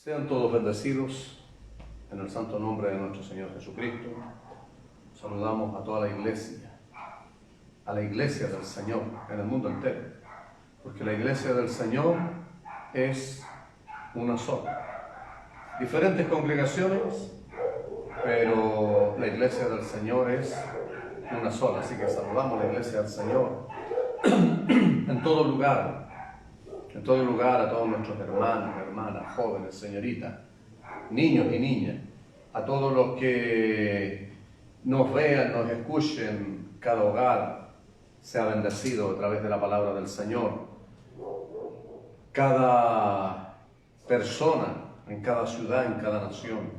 Sean todos bendecidos en el santo nombre de nuestro Señor Jesucristo. Saludamos a toda la iglesia del Señor en el mundo entero, porque la iglesia del Señor es una sola. Diferentes congregaciones, pero la iglesia del Señor es una sola. Así que saludamos a la iglesia del Señor en todo lugar a todos nuestros hermanos, hermanas, jóvenes, señoritas, niños y niñas, a todos los que nos vean, nos escuchen. Cada hogar sea bendecido a través de la palabra del Señor. Cada persona, en cada ciudad, en cada nación,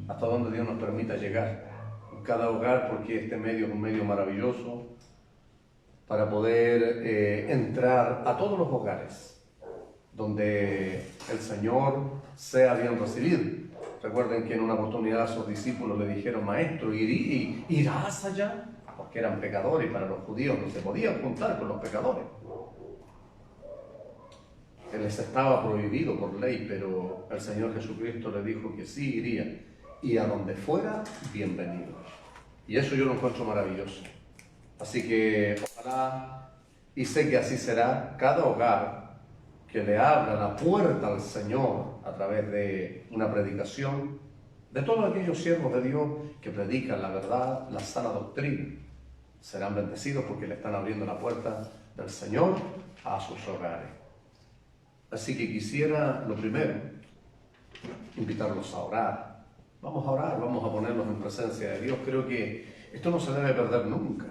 hasta donde Dios nos permita llegar. En cada hogar, porque este medio es un medio maravilloso para poder entrar a todos los hogares donde el Señor sea bien recibido. Recuerden que en una oportunidad sus discípulos le dijeron: Maestro, ¿irás allá? Porque eran pecadores y para los judíos no se podían juntar con los pecadores. Les estaba prohibido por ley, pero el Señor Jesucristo le dijo que sí iría, y a donde fuera, bienvenido. Y eso yo lo encuentro maravilloso. Así que ojalá, y sé que así será, cada hogar que le abra la puerta al Señor a través de una predicación, de todos aquellos siervos de Dios que predican la verdad, la sana doctrina, serán bendecidos porque le están abriendo la puerta del Señor a sus hogares. Así que quisiera, lo primero, invitarlos a orar. Vamos a orar, vamos a ponernos en presencia de Dios. Creo que esto no se debe perder nunca.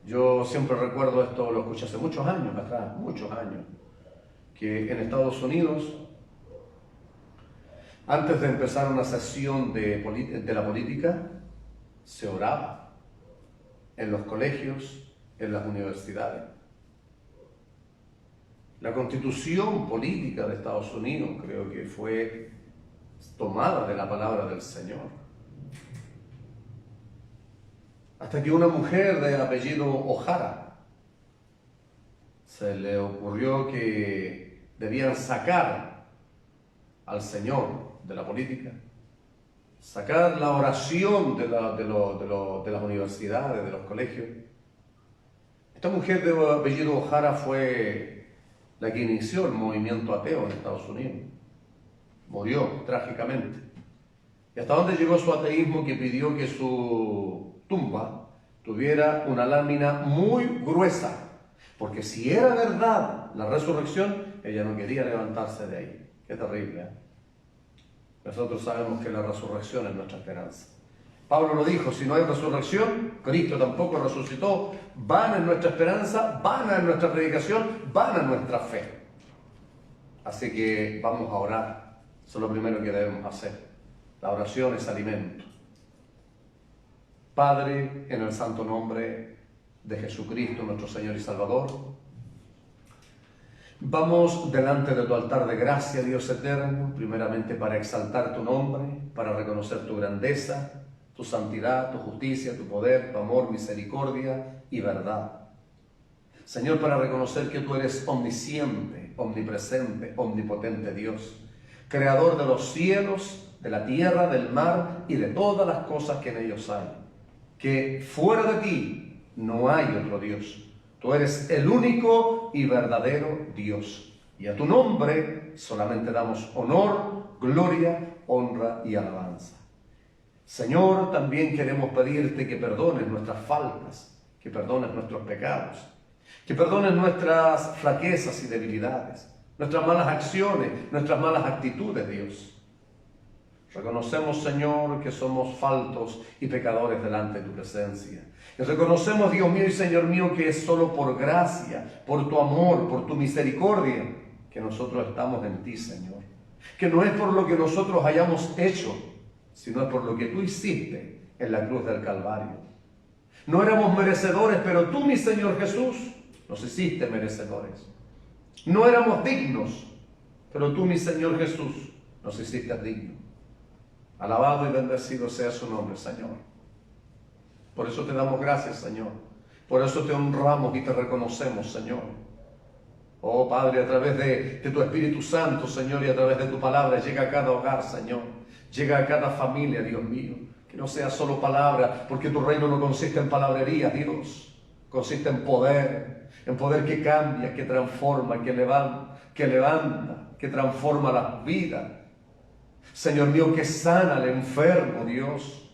Yo siempre recuerdo esto, lo escuché hace muchos años atrás, que en Estados Unidos, antes de empezar una sesión de la política, se oraba en los colegios, en las universidades. La constitución política de Estados Unidos creo que fue tomada de la palabra del Señor. Hasta que una mujer de apellido O'Hara se le ocurrió que debían sacar al Señor de la política, sacar la oración de las universidades, de los colegios. Esta mujer de apellido O'Hara fue la que inició el movimiento ateo en Estados Unidos. Murió trágicamente. ¿Y hasta dónde llegó su ateísmo? Que pidió que su tumba tuviera una lámina muy gruesa, porque si era verdad la resurrección, ella no quería levantarse de ahí. Qué terrible, ¿eh? Nosotros sabemos que la resurrección es nuestra esperanza. Pablo lo dijo: si no hay resurrección, Cristo tampoco resucitó. Vana es nuestra esperanza, vana es nuestra predicación, vana es nuestra fe. Así que vamos a orar. Eso es lo primero que debemos hacer. La oración es alimento. Padre, en el santo nombre de Jesucristo, nuestro Señor y Salvador, vamos delante de tu altar de gracia, Dios eterno, primeramente para exaltar tu nombre, para reconocer tu grandeza, tu santidad, tu justicia, tu poder, tu amor, misericordia y verdad. Señor, para reconocer que tú eres omnisciente, omnipresente, omnipotente Dios, creador de los cielos, de la tierra, del mar y de todas las cosas que en ellos hay. Que fuera de ti no hay otro Dios. Tú eres el único y verdadero Dios. Y a tu nombre solamente damos honor, gloria, honra y alabanza. Señor, también queremos pedirte que perdones nuestras faltas, que perdones nuestros pecados, que perdones nuestras flaquezas y debilidades, nuestras malas acciones, nuestras malas actitudes, Dios. Reconocemos, Señor, que somos faltos y pecadores delante de tu presencia. Y reconocemos, Dios mío y Señor mío, que es solo por gracia, por tu amor, por tu misericordia, que nosotros estamos en ti, Señor. Que no es por lo que nosotros hayamos hecho, sino es por lo que tú hiciste en la cruz del Calvario. No éramos merecedores, pero tú, mi Señor Jesús, nos hiciste merecedores. No éramos dignos, pero tú, mi Señor Jesús, nos hiciste dignos. Alabado y bendecido sea su nombre, Señor. Por eso te damos gracias, Señor. Por eso te honramos y te reconocemos, Señor. Oh Padre, a través de tu Espíritu Santo, Señor, y a través de tu palabra, llega a cada hogar, Señor. Llega a cada familia, Dios mío. Que no sea solo palabra, porque tu reino no consiste en palabrería, Dios. Consiste en poder que cambia, que transforma, que levanta, que transforma las vidas. Señor mío, que sana al enfermo, Dios.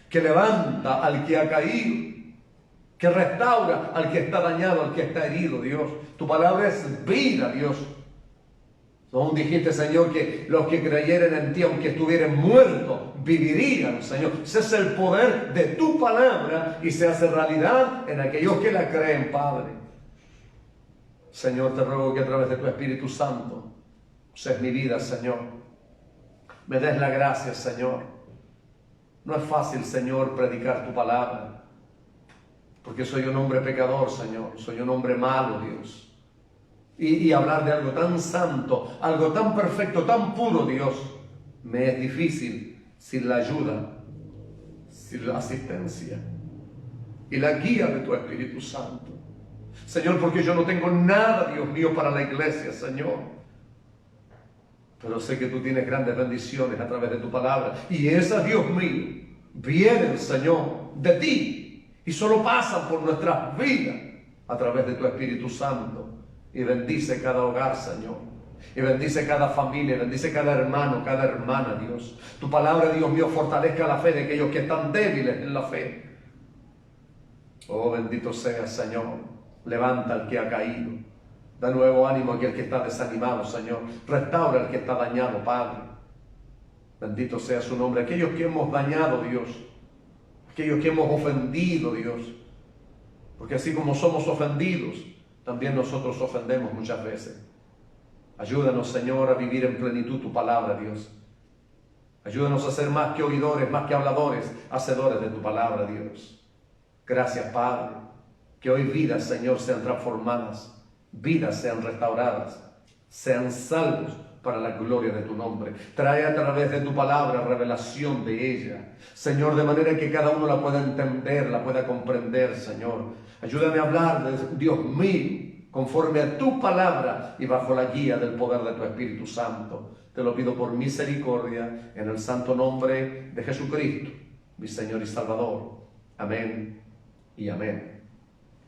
Que levanta al que ha caído. Que restaura al que está dañado, al que está herido, Dios. Tu palabra es vida, Dios. Aún dijiste, Señor, que los que creyeren en ti, aunque estuvieran muertos, vivirían, Señor. Ese es el poder de tu palabra y se hace realidad en aquellos que la creen, Padre. Señor, te ruego que a través de tu Espíritu Santo uses mi vida, Señor. Me des la gracia, Señor. No es fácil, Señor, predicar tu palabra. Porque soy un hombre pecador, Señor. Soy un hombre malo, Dios. Y hablar de algo tan santo, algo tan perfecto, tan puro, Dios, me es difícil sin la ayuda, sin la asistencia y la guía de tu Espíritu Santo. Señor, porque yo no tengo nada, Dios mío, para la iglesia, Señor. Pero sé que tú tienes grandes bendiciones a través de tu palabra. Y esas, Dios mío, vienen, Señor, de ti. Y solo pasan por nuestras vidas a través de tu Espíritu Santo. Y bendice cada hogar, Señor. Y bendice cada familia, bendice cada hermano, cada hermana, Dios. Tu palabra, Dios mío, fortalezca la fe de aquellos que están débiles en la fe. Oh, bendito seas, Señor. Levanta al que ha caído. Da nuevo ánimo a aquel que está desanimado, Señor. Restaura al que está dañado, Padre. Bendito sea su nombre. Aquellos que hemos dañado, Dios. Aquellos que hemos ofendido, Dios. Porque así como somos ofendidos, también nosotros ofendemos muchas veces. Ayúdanos, Señor, a vivir en plenitud tu palabra, Dios. Ayúdanos a ser más que oidores, más que habladores, hacedores de tu palabra, Dios. Gracias, Padre. Que hoy vidas, Señor, sean transformadas, vidas sean restauradas, sean salvos para la gloria de tu nombre. Trae a través de tu palabra revelación de ella, Señor, de manera que cada uno la pueda entender, la pueda comprender, Señor. Ayúdame a hablar de Dios mío, conforme a tu palabra y bajo la guía del poder de tu Espíritu Santo. Te lo pido por misericordia, en el santo nombre de Jesucristo, mi Señor y Salvador. Amén y amén.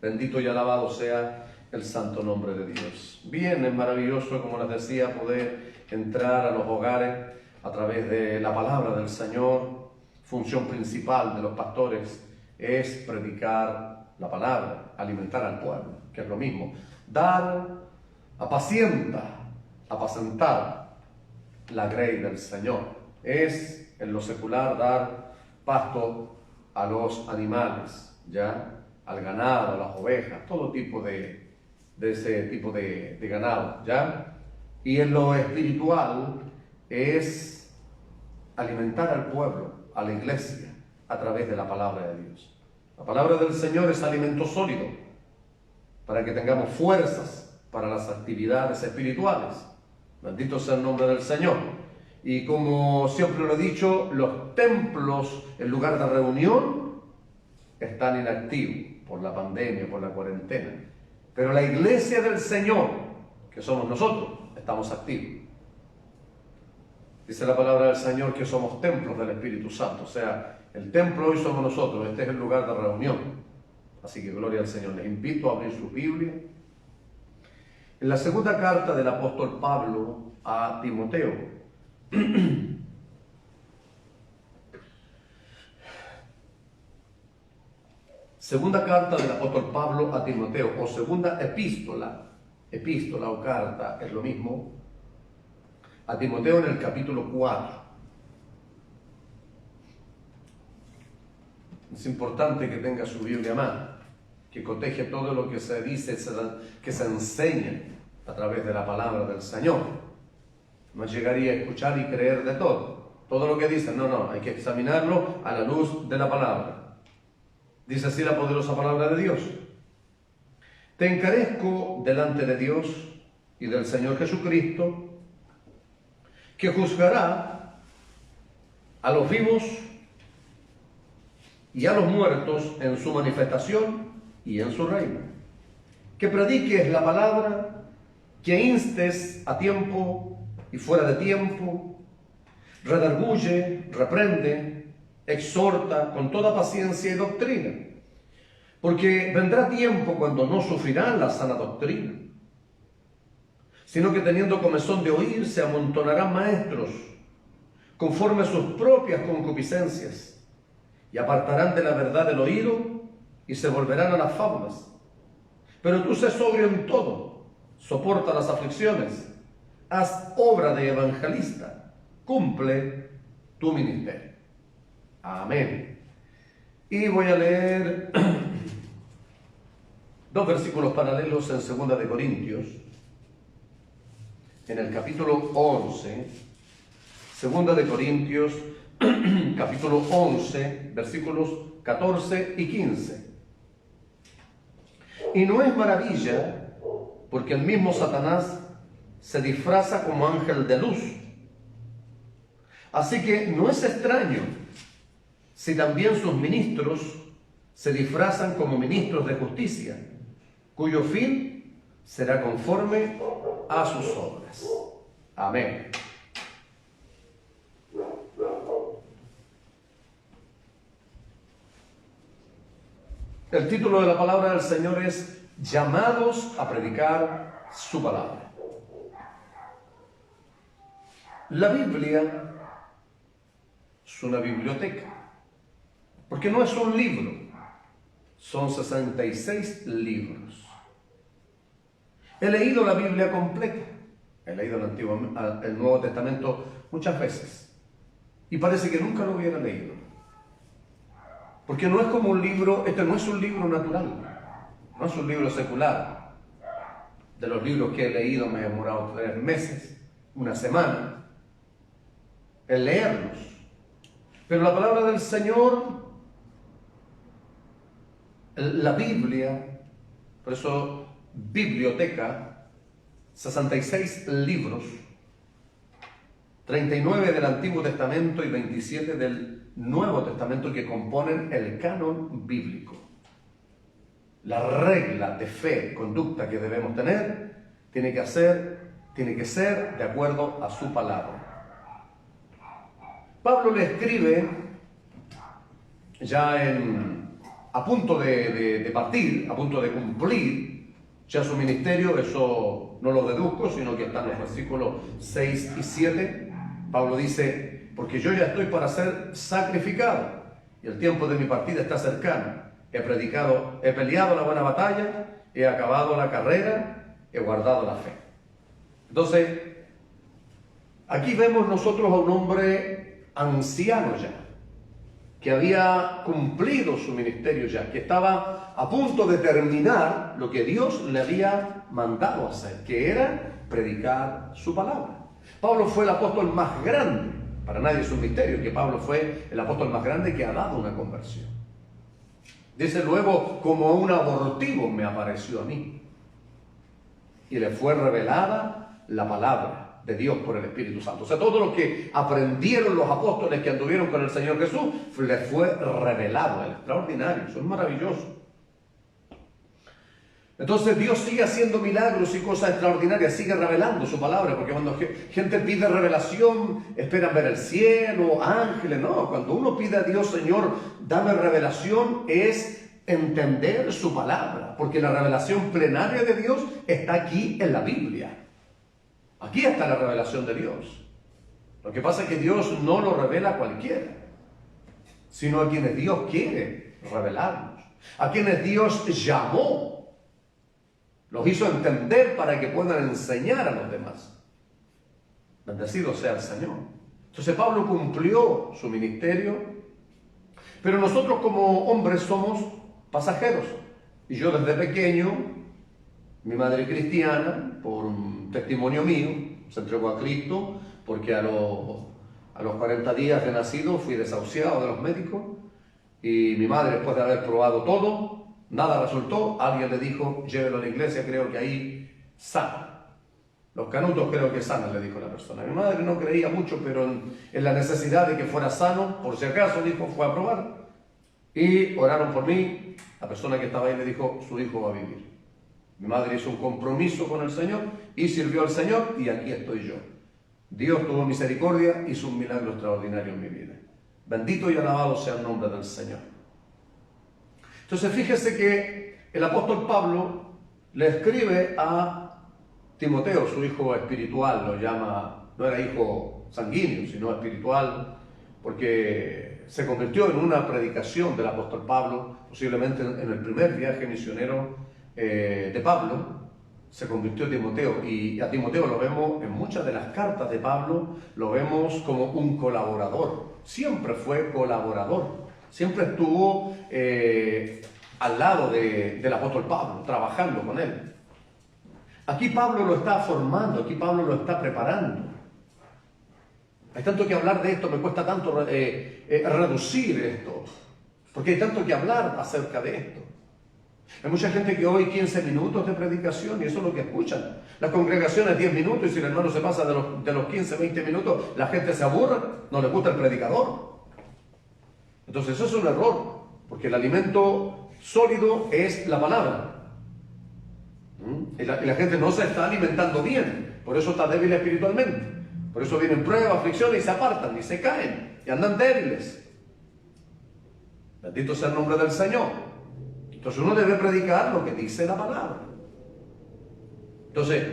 Bendito y alabado sea el santo nombre de Dios. Bien, es maravilloso, como les decía, poder entrar a los hogares a través de la palabra del Señor. Función principal de los pastores es predicar la palabra, alimentar al pueblo, que es lo mismo. Dar, apacentar la grey del Señor. Es en lo secular dar pasto a los animales, ¿ya? Al ganado, a las ovejas, todo tipo de ese tipo de ganado, ¿ya? Y en lo espiritual es alimentar al pueblo, a la iglesia, a través de la palabra de Dios. La palabra del Señor es alimento sólido para que tengamos fuerzas para las actividades espirituales. Bendito sea el nombre del Señor. Y como siempre lo he dicho, los templos, en lugar de reunión, están inactivos por la pandemia, por la cuarentena. Pero la iglesia del Señor, que somos nosotros, estamos activos. Dice la palabra del Señor que somos templos del Espíritu Santo. O sea, el templo hoy somos nosotros. Este es el lugar de reunión. Así que gloria al Señor. Les invito a abrir su Biblia. En la segunda carta del apóstol Pablo a Timoteo. Segunda carta del apóstol Pablo a Timoteo, o segunda epístola o carta, es lo mismo, a Timoteo en el capítulo 4. Es importante que tenga su Biblia a mano, que coteje todo lo que se dice, que se enseña a través de la palabra del Señor. No llegaría a escuchar y creer de todo. Todo lo que dicen, no, hay que examinarlo a la luz de la palabra. Dice así la poderosa palabra de Dios. Te encarezco delante de Dios y del Señor Jesucristo, que juzgará a los vivos y a los muertos en su manifestación y en su reino. Que prediques la palabra que instes a tiempo y fuera de tiempo, redarguye, reprende, exhorta con toda paciencia y doctrina, porque vendrá tiempo cuando no sufrirán la sana doctrina, sino que teniendo comezón de oír, se amontonarán maestros, conforme a sus propias concupiscencias, y apartarán de la verdad el oído, y se volverán a las fábulas. Pero tú sé sobrio en todo, soporta las aflicciones, haz obra de evangelista, cumple tu ministerio. Amén. Y voy a leer dos versículos paralelos en 2 de Corintios, en el capítulo 11, 2 de Corintios, capítulo 11, versículos 14 y 15. Y no es maravilla, porque el mismo Satanás se disfraza como ángel de luz. Así que no es extraño si también sus ministros se disfrazan como ministros de justicia, cuyo fin será conforme a sus obras. Amén. El título de la palabra del Señor es llamados a predicar su palabra. La Biblia es una biblioteca, porque no es un libro, son 66 libros. He leído la Biblia completa, he leído el Nuevo Testamento muchas veces, y parece que nunca lo hubiera leído. Porque no es como un libro, este no es un libro natural, no es un libro secular. De los libros que he leído me he demorado 3 meses, una semana, en leerlos. Pero la palabra del Señor, la Biblia, por eso biblioteca, 66 libros, 39 del Antiguo Testamento y 27 del Nuevo Testamento que componen el canon bíblico. La regla de fe, conducta que debemos tener, tiene que ser de acuerdo a su palabra. Pablo le escribe ya a punto de partir, a punto de cumplir ya su ministerio. Eso no lo deduzco, sino que está en los versículos 6 y 7. Pablo dice: porque yo ya estoy para ser sacrificado, y el tiempo de mi partida está cercano. He peleado la buena batalla, he acabado la carrera, he guardado la fe. Entonces, aquí vemos nosotros a un hombre anciano ya, que había cumplido su ministerio ya, que estaba a punto de terminar lo que Dios le había mandado hacer, que era predicar su palabra. Pablo fue el apóstol más grande. Para nadie es un misterio que Pablo fue el apóstol más grande que ha dado una conversión. Dice luego, como un abortivo me apareció a mí, y le fue revelada la palabra de Dios por el Espíritu Santo. O sea, todo lo que aprendieron los apóstoles que anduvieron con el Señor Jesús, les fue revelado. Es extraordinario, eso es maravilloso. Entonces Dios sigue haciendo milagros y cosas extraordinarias, sigue revelando su palabra, porque cuando gente pide revelación, esperan ver el cielo, ángeles. No, cuando uno pide a Dios: Señor, dame revelación, es entender su palabra, porque la revelación plenaria de Dios está aquí en la Biblia. Aquí está la revelación de Dios. Lo que pasa es que Dios no lo revela a cualquiera, sino a quienes Dios quiere revelarnos, a quienes Dios llamó. Los hizo entender para que puedan enseñar a los demás. Bendecido sea el Señor. Entonces Pablo cumplió su ministerio, pero nosotros como hombres somos pasajeros. Y yo desde pequeño, mi madre cristiana, por un testimonio mío, se entregó a Cristo, porque a los 40 días de nacido fui desahuciado de los médicos, y mi madre, después de haber probado todo, nada resultó. Alguien le dijo: llévelo a la iglesia, creo que ahí sana. Los canutos creo que sanan, le dijo la persona. Mi madre no creía mucho, pero en la necesidad de que fuera sano, por si acaso, dijo, fue a probar. Y oraron por mí. La persona que estaba ahí le dijo: su hijo va a vivir. Mi madre hizo un compromiso con el Señor y sirvió al Señor y aquí estoy yo. Dios tuvo misericordia, hizo un milagro extraordinario en mi vida. Bendito y alabado sea el nombre del Señor. Entonces fíjese que el apóstol Pablo le escribe a Timoteo, su hijo espiritual, lo llama, no era hijo sanguíneo, sino espiritual, porque se convirtió en una predicación del apóstol Pablo, posiblemente en el primer viaje misionero de Pablo, se convirtió Timoteo, y a Timoteo lo vemos en muchas de las cartas de Pablo, lo vemos como un colaborador, siempre fue colaborador, siempre estuvo al lado del apóstol Pablo, trabajando con él. Aquí Pablo lo está formando, aquí Pablo lo está preparando. Hay tanto que hablar de esto, me cuesta tanto reducir esto, porque hay tanto que hablar acerca de esto. Hay mucha gente que hoy 15 minutos de predicación y eso es lo que escuchan. Las congregaciones 10 minutos y si el hermano se pasa de los 15, 20 minutos, la gente se aburre, no le gusta el predicador. Entonces eso es un error, porque el alimento sólido es la palabra. Y la gente no se está alimentando bien, por eso está débil espiritualmente. Por eso vienen pruebas, aflicciones y se apartan y se caen y andan débiles. Bendito sea el nombre del Señor. Entonces uno debe predicar lo que dice la palabra. Entonces,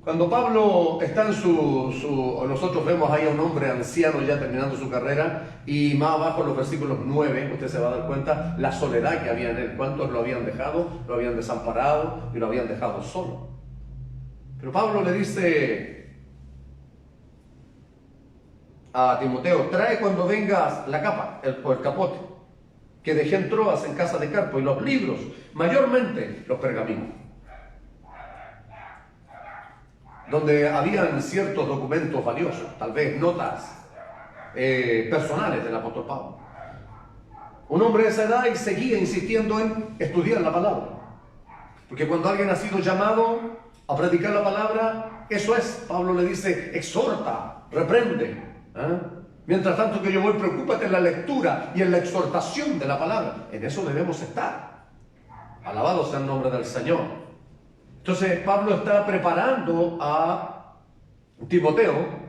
cuando Pablo está en nosotros vemos ahí a un hombre anciano ya terminando su carrera, y más abajo en los versículos 9, usted se va a dar cuenta la soledad que había en él. ¿Cuántos lo habían dejado? Lo habían desamparado y lo habían dejado solo. Pero Pablo le dice a Timoteo: trae cuando vengas la capa o el capote que dejé en Troas en casa de Carpo, y los libros, mayormente los pergaminos, donde habían ciertos documentos valiosos, tal vez notas personales del apóstol Pablo. Un hombre de esa edad y seguía insistiendo en estudiar la palabra, porque cuando alguien ha sido llamado a predicar la palabra, eso es, Pablo le dice, exhorta, reprende, mientras tanto que yo voy, preocúpate en la lectura y en la exhortación de la palabra. En eso debemos estar. Alabado sea el nombre del Señor. Entonces Pablo está preparando a Timoteo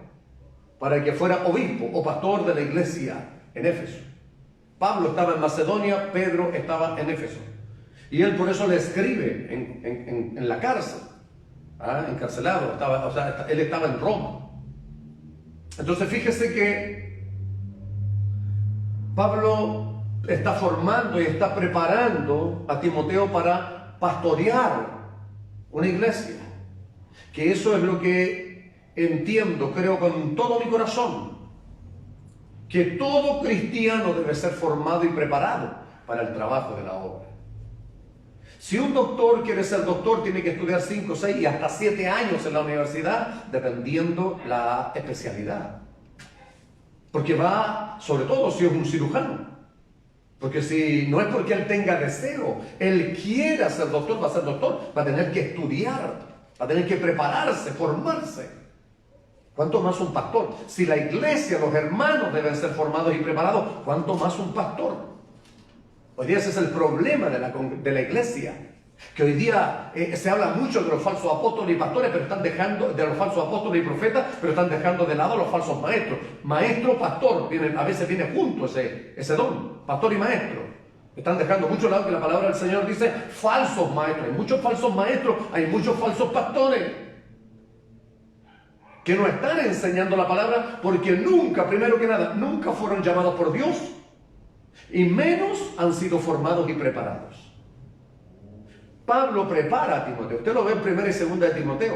para que fuera obispo o pastor de la iglesia en Éfeso. Pablo estaba en Macedonia, Pedro estaba en Éfeso. Y él por eso le escribe en la cárcel, encarcelado, él estaba en Roma. Entonces fíjese que Pablo está formando y está preparando a Timoteo para pastorear una iglesia. Que eso es lo que entiendo, creo con todo mi corazón, que todo cristiano debe ser formado y preparado para el trabajo de la obra. Si un doctor quiere ser doctor, tiene que estudiar 5, 6 y hasta 7 años en la universidad, dependiendo la especialidad. Porque va, sobre todo si es un cirujano. Porque si no es porque él tenga deseo, él quiera ser doctor, va a ser doctor, va a tener que estudiar, va a tener que prepararse, formarse. ¿Cuánto más un pastor? Si la iglesia, los hermanos deben ser formados y preparados, ¿cuánto más un pastor? Hoy día ese es el problema de la iglesia. Que hoy día se habla mucho de los falsos apóstoles y pastores, pero están dejando, de los falsos apóstoles y profetas, pero están dejando de lado los falsos maestros. Maestro, pastor, a veces viene junto ese don, pastor y maestro. Están dejando mucho de lado que la palabra del Señor dice falsos maestros. Hay muchos falsos maestros, hay muchos falsos pastores que no están enseñando la palabra porque nunca, primero que nada, nunca fueron llamados por Dios y menos han sido formados y preparados. Pablo prepara a Timoteo. Usted lo ve en 1 y 2 de Timoteo.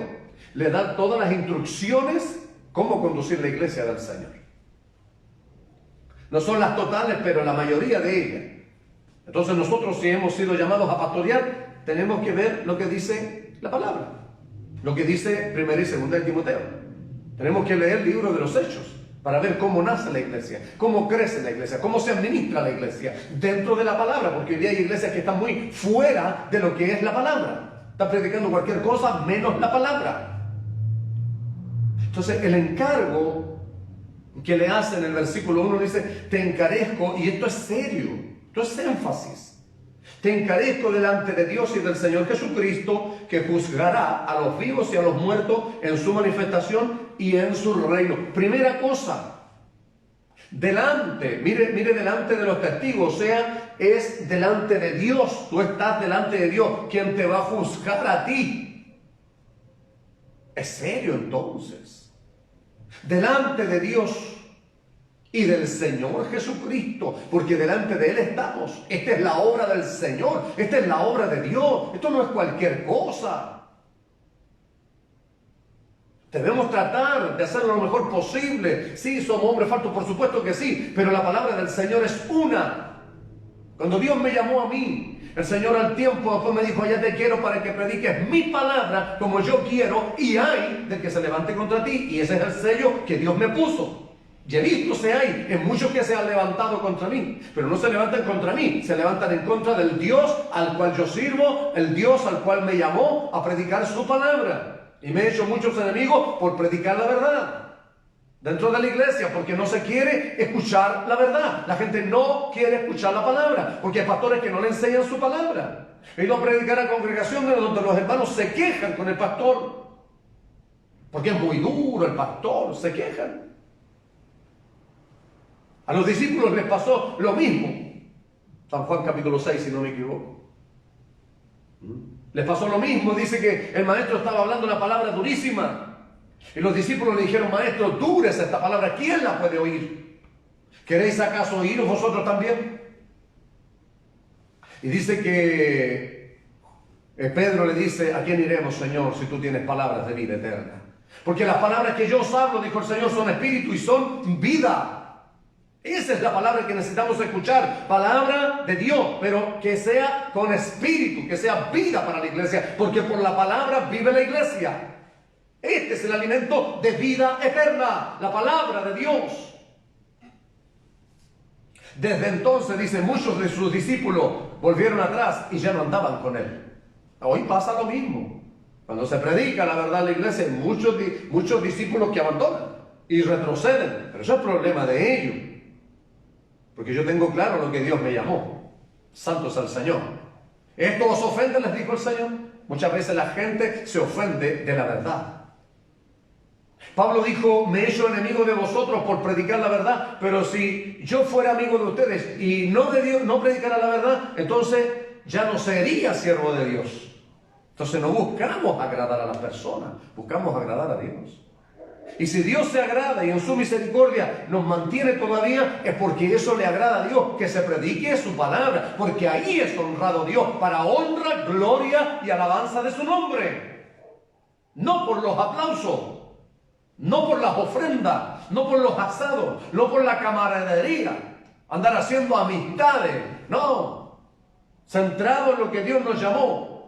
Le da todas las instrucciones cómo conducir la iglesia del Señor. No son las totales, pero la mayoría de ellas. Entonces nosotros, si hemos sido llamados a pastorear, tenemos que ver lo que dice la palabra. Lo que dice 1 y 2 de Timoteo. Tenemos que leer el libro de los Hechos para ver cómo nace la iglesia, cómo crece la iglesia, cómo se administra la iglesia dentro de la palabra, porque hoy día hay iglesias que están muy fuera de lo que es la palabra. Están predicando cualquier cosa menos la palabra. Entonces el encargo que le hace en el versículo 1 dice, te encarezco, y esto es serio, esto es énfasis. Te encarezco delante de Dios y del Señor Jesucristo, que juzgará a los vivos y a los muertos en su manifestación y en su reino. Primera cosa, delante, mire delante de los testigos, o sea, es delante de Dios. Tú estás delante de Dios, quien te va a juzgar a ti. ¿Es serio entonces? Delante de Dios y del Señor Jesucristo, porque delante de Él estamos. Esta es la obra del Señor, esta es la obra de Dios, esto no es cualquier cosa. Debemos tratar de hacerlo lo mejor posible. Sí, somos hombres faltos, por supuesto que sí, pero la palabra del Señor es una. Cuando Dios me llamó a mí, el Señor al tiempo después me dijo: ya te quiero para que prediques mi palabra como yo quiero, y hay del que se levante contra ti. Y ese es el sello que Dios me puso. Y he visto se hay en muchos que se han levantado contra mí, pero no se levantan contra mí, se levantan en contra del Dios al cual yo sirvo, el Dios al cual me llamó a predicar su palabra. Y me he hecho muchos enemigos por predicar la verdad dentro de la iglesia, porque no se quiere escuchar la verdad. La gente no quiere escuchar la palabra, porque hay pastores que no le enseñan su palabra. He ido a predicar a congregaciones donde los hermanos se quejan con el pastor, porque es muy duro el pastor, se quejan. A los discípulos les pasó lo mismo. San Juan capítulo 6, si no me equivoco. Les pasó lo mismo. Dice que el maestro estaba hablando una palabra durísima. Y los discípulos le dijeron: maestro, dura es esta palabra, ¿quién la puede oír? ¿Queréis acaso oír vosotros también? Y dice que Pedro le dice: ¿a quién iremos, Señor, si tú tienes palabras de vida eterna? Porque las palabras que yo os hablo, dijo el Señor, son espíritu y son vida. Esa es la palabra que necesitamos escuchar, palabra de Dios, pero que sea con espíritu, que sea vida para la iglesia, porque por la palabra vive la iglesia. Este es el alimento de vida eterna, la palabra de Dios. Desde entonces, dice, muchos de sus discípulos volvieron atrás y ya no andaban con él. Hoy pasa lo mismo. Cuando se predica la verdad en la iglesia, hay muchos discípulos que abandonan y retroceden, pero eso es problema de ellos. Porque yo tengo claro lo que Dios me llamó. Santo es el Señor. ¿Esto os ofende?, les dijo el Señor. Muchas veces la gente se ofende de la verdad. Pablo dijo: me he hecho enemigo de vosotros por predicar la verdad, pero si yo fuera amigo de ustedes y no de Dios, no predicara la verdad, entonces ya no sería siervo de Dios. Entonces no buscamos agradar a las personas, buscamos agradar a Dios. Y si Dios se agrada y en su misericordia nos mantiene todavía, es porque eso le agrada a Dios, que se predique su palabra, porque ahí es honrado Dios para honra, gloria y alabanza de su nombre. No por los aplausos, no por las ofrendas, no por los asados, no por la camaradería, andar haciendo amistades, no, centrado en lo que Dios nos llamó.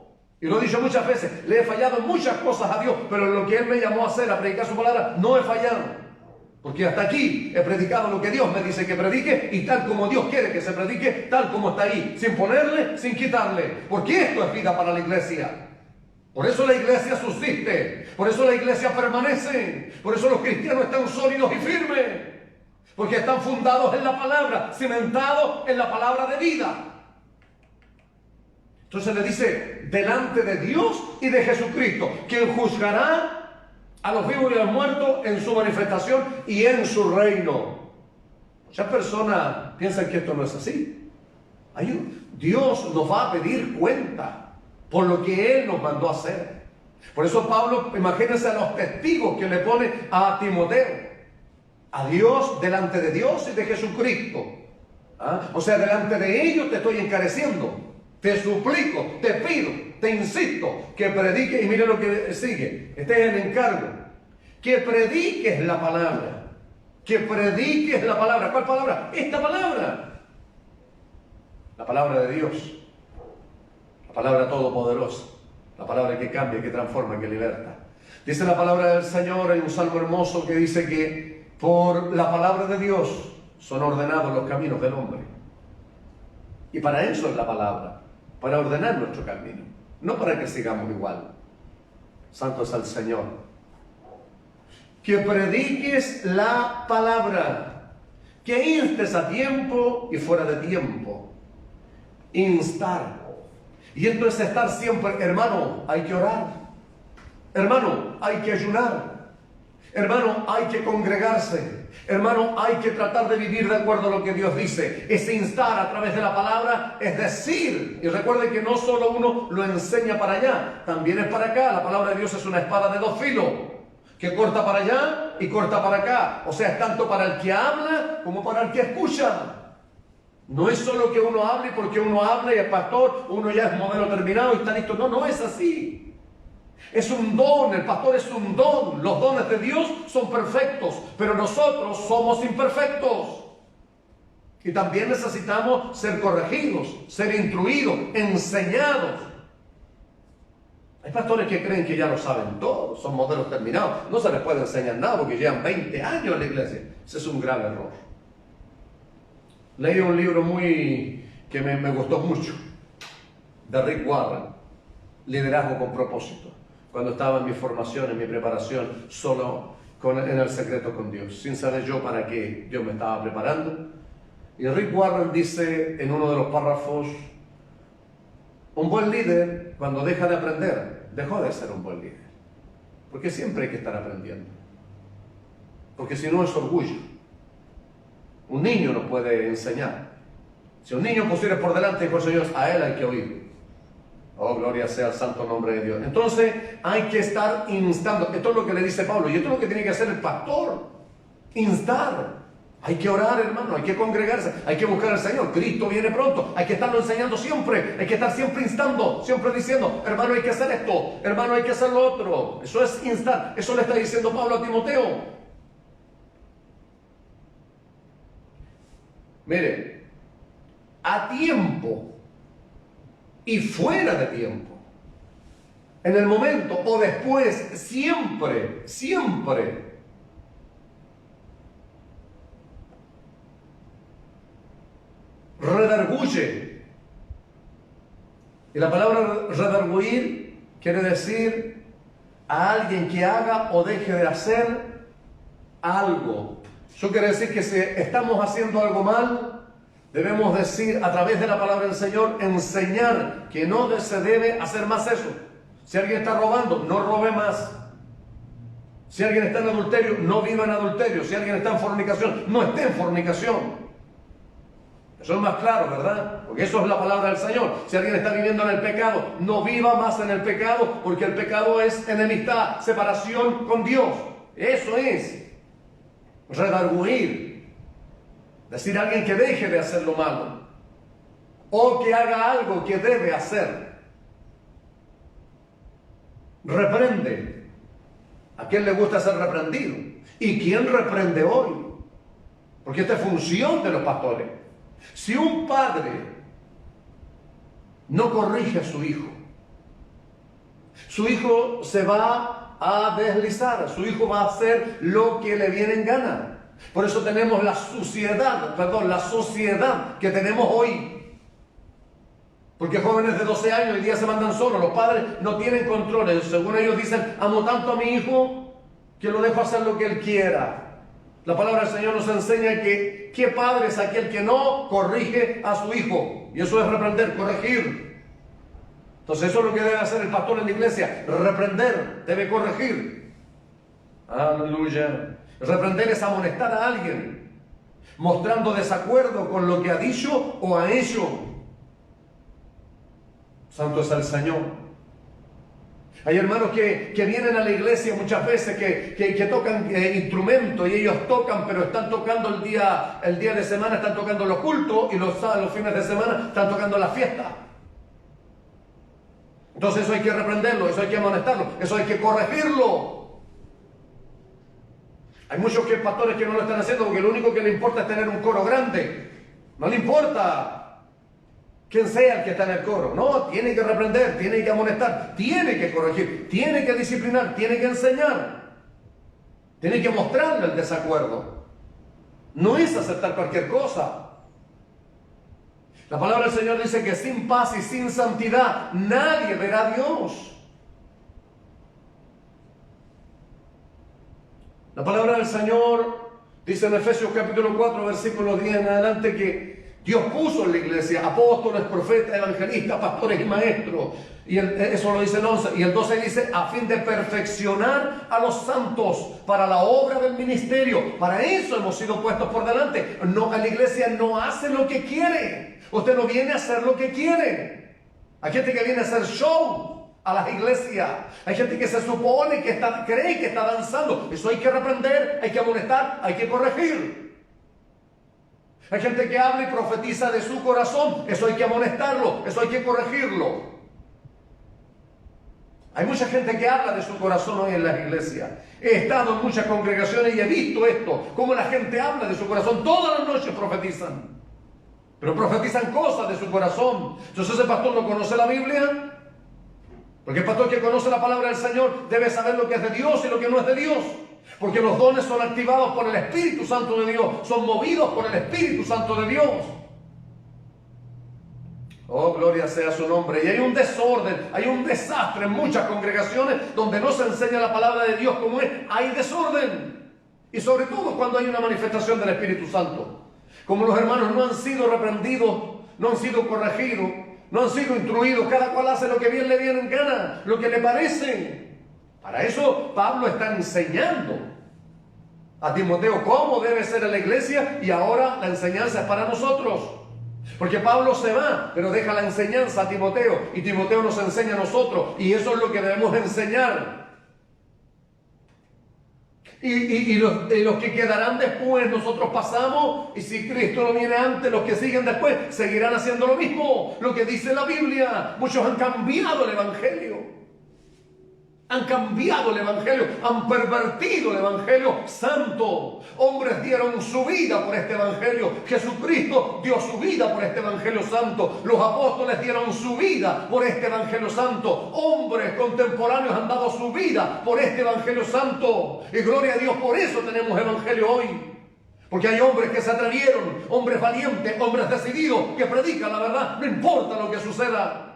Y lo he dicho muchas veces, le he fallado en muchas cosas a Dios, pero en lo que Él me llamó a hacer, a predicar su palabra, no he fallado. Porque hasta aquí he predicado lo que Dios me dice que predique, y tal como Dios quiere que se predique, tal como está ahí, sin ponerle, sin quitarle. Porque esto es vida para la iglesia. Por eso la iglesia subsiste, por eso la iglesia permanece, por eso los cristianos están sólidos y firmes. Porque están fundados en la palabra, cimentados en la palabra de vida. Entonces le dice: delante de Dios y de Jesucristo, quien juzgará a los vivos y a los muertos en su manifestación y en su reino. Muchas personas piensan que esto no es así. Dios nos va a pedir cuenta por lo que Él nos mandó a hacer. Por eso Pablo, imagínense a los testigos que le pone a Timoteo. A Dios, delante de Dios y de Jesucristo. O sea, delante de ellos te estoy encareciendo. Te suplico, te pido, te insisto que prediques. Y mire lo que sigue. Este es el encargo. Que prediques la palabra. Que prediques la palabra. ¿Cuál palabra? Esta palabra. La palabra de Dios. La palabra todopoderosa. La palabra que cambia, que transforma, que liberta. Dice la palabra del Señor en un salmo hermoso que dice que por la palabra de Dios son ordenados los caminos del hombre. Y para eso es la palabra. Para ordenar nuestro camino, no para que sigamos igual. Santo es el Señor. Que prediques la palabra, que instes a tiempo y fuera de tiempo. Instar. Y esto es estar siempre, hermano, hay que orar. Hermano, hay que ayunar. Hermano, hay que congregarse. Hermano, hay que tratar de vivir de acuerdo a lo que Dios dice. Es instar a través de la palabra, es decir. Y recuerde que no solo uno lo enseña para allá, también es para acá. La palabra de Dios es una espada de dos filos, que corta para allá y corta para acá. O sea, es tanto para el que habla como para el que escucha. No es solo que uno hable porque uno habla y el pastor, uno ya es modelo terminado y está listo. No, no es así. Es un don, el pastor es un don. Los dones de Dios son perfectos, pero nosotros somos imperfectos. Y también necesitamos ser corregidos, ser instruidos, enseñados. Hay pastores que creen que ya lo saben todo, son modelos terminados. No se les puede enseñar nada porque llevan 20 años en la iglesia. Ese es un grave error. Leí un libro que me gustó mucho, de Rick Warren, Liderazgo con propósito. Cuando estaba en mi formación, en mi preparación, solo en el secreto con Dios, sin saber yo para qué yo me estaba preparando. Y Rick Warren dice en uno de los párrafos, un buen líder, cuando deja de aprender, dejó de ser un buen líder. Porque siempre hay que estar aprendiendo. Porque si no es orgullo. Un niño no puede enseñar. Si un niño pusiera por delante, dijo el Señor, a él hay que oír. Oh, gloria sea el santo nombre de Dios. Entonces hay que estar instando. Esto es lo que le dice Pablo. Y esto es lo que tiene que hacer el pastor. Instar. Hay que orar, hermano. Hay que congregarse. Hay que buscar al Señor. Cristo viene pronto. Hay que estarlo enseñando siempre. Hay que estar siempre instando. Siempre diciendo, hermano, hay que hacer esto. Hermano, hay que hacer lo otro. Eso es instar. Eso le está diciendo Pablo a Timoteo. Mire, a tiempo y fuera de tiempo, en el momento o después, siempre, siempre. Redarguye. Y la palabra redarguir quiere decir a alguien que haga o deje de hacer algo. Eso quiere decir que si estamos haciendo algo mal, debemos decir a través de la palabra del Señor, enseñar que no se debe hacer más eso. Si alguien está robando, no robe más. Si alguien está en adulterio, no viva en adulterio. Si alguien está en fornicación, no esté en fornicación. Eso es más claro, ¿verdad? Porque eso es la palabra del Señor. Si alguien está viviendo en el pecado, no viva más en el pecado, porque el pecado es enemistad, separación con Dios. Eso es redarguir. Decir a alguien que deje de hacer lo malo o que haga algo que debe hacer. Reprende. ¿A quién le gusta ser reprendido? ¿Y quién reprende hoy? Porque esta es función de los pastores. Si un padre no corrige a su hijo se va a deslizar, su hijo va a hacer lo que le viene en gana. Por eso tenemos la sociedad que tenemos hoy. Porque jóvenes de 12 años hoy día se mandan solos. Los padres no tienen controles. Según ellos dicen, amo tanto a mi hijo que lo dejo hacer lo que él quiera. La palabra del Señor nos enseña que ¿qué padre es aquel que no corrige a su hijo? Y eso es reprender, corregir. Entonces eso es lo que debe hacer el pastor en la iglesia. Reprender, debe corregir. Aleluya. Reprender es amonestar a alguien, mostrando desacuerdo con lo que ha dicho o ha hecho. Santo es el Señor. Hay hermanos que vienen a la iglesia muchas veces que tocan instrumentos y ellos tocan, pero están tocando el día de semana, están tocando los cultos y los fines de semana están tocando las fiestas. Entonces eso hay que reprenderlo, eso hay que amonestarlo, eso hay que corregirlo. Hay muchos pastores que no lo están haciendo porque lo único que le importa es tener un coro grande. No le importa quién sea el que está en el coro. No, tiene que reprender, tiene que amonestar, tiene que corregir, tiene que disciplinar, tiene que enseñar. Tiene que mostrarle el desacuerdo. No es aceptar cualquier cosa. La palabra del Señor dice que sin paz y sin santidad nadie verá a Dios. La palabra del Señor dice en Efesios capítulo 4, versículo 10 en adelante Dios puso en la iglesia apóstoles, profetas, evangelistas, pastores y maestros. Y eso lo dice el 11. Y el 12 dice, a fin de perfeccionar a los santos para la obra del ministerio. Para eso hemos sido puestos por delante. No, la iglesia no hace lo que quiere. Usted no viene a hacer lo que quiere. Hay gente que viene a hacer show a las iglesias. Hay gente que se supone que cree que está danzando. Eso hay que reprender, hay que amonestar, hay que corregir. Hay gente que habla y profetiza de su corazón. Eso hay que amonestarlo, eso hay que corregirlo. Hay mucha gente que habla de su corazón hoy en las iglesias. He estado en muchas congregaciones y he visto esto, cómo la gente habla de su corazón. Todas las noches profetizan, pero profetizan cosas de su corazón. Entonces, ¿ese pastor no conoce la Biblia? Porque el pastor que conoce la palabra del Señor debe saber lo que es de Dios y lo que no es de Dios. Porque los dones son activados por el Espíritu Santo de Dios, son movidos por el Espíritu Santo de Dios. Oh, gloria sea su nombre. Y hay un desorden, hay un desastre en muchas congregaciones donde no se enseña la palabra de Dios como es. Hay desorden. Y sobre todo cuando hay una manifestación del Espíritu Santo. Como los hermanos no han sido reprendidos, no han sido corregidos, no han sido instruidos, cada cual hace lo que bien le viene en gana, lo que le parece. Para eso Pablo está enseñando a Timoteo cómo debe ser en la iglesia, y ahora la enseñanza es para nosotros. Porque Pablo se va, pero deja la enseñanza a Timoteo, y Timoteo nos enseña a nosotros, y eso es lo que debemos enseñar. Y los que quedarán después, nosotros pasamos, y si Cristo no viene antes, los que siguen después seguirán haciendo lo mismo, lo que dice la Biblia. Muchos han cambiado el evangelio. Han cambiado el evangelio, han pervertido el evangelio santo. Hombres dieron su vida por este evangelio. Jesucristo dio su vida por este evangelio santo. Los apóstoles dieron su vida por este evangelio santo. Hombres contemporáneos han dado su vida por este evangelio santo. Y gloria a Dios, por eso tenemos evangelio hoy. Porque hay hombres que se atrevieron, hombres valientes, hombres decididos, que predican la verdad, no importa lo que suceda.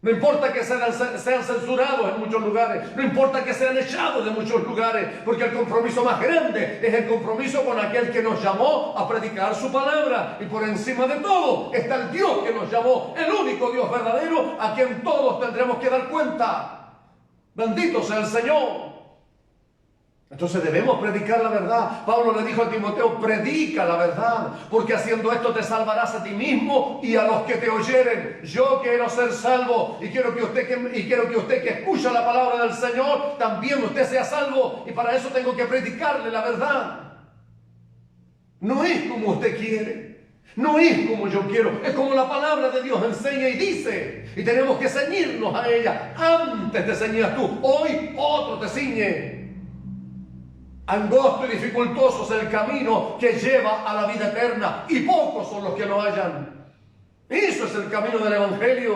No importa que sean censurados en muchos lugares, no importa que sean echados de muchos lugares, porque el compromiso más grande es el compromiso con aquel que nos llamó a predicar su palabra. Y por encima de todo está el Dios que nos llamó, el único Dios verdadero, a quien todos tendremos que dar cuenta. Bendito sea el Señor. Entonces debemos predicar la verdad. Pablo le dijo a Timoteo, predica la verdad, porque haciendo esto te salvarás a ti mismo y a los que te oyeren. Yo quiero ser salvo y quiero que usted que escucha la palabra del Señor, también usted sea salvo, y para eso tengo que predicarle la verdad. No es como usted quiere, no es como yo quiero, es como la palabra de Dios enseña y dice, y tenemos que ceñirnos a ella. Antes te ceñías tú, hoy otro te ciñe. Angosto y dificultoso es el camino que lleva a la vida eterna, y pocos son los que lo hallan. Eso es el camino del evangelio.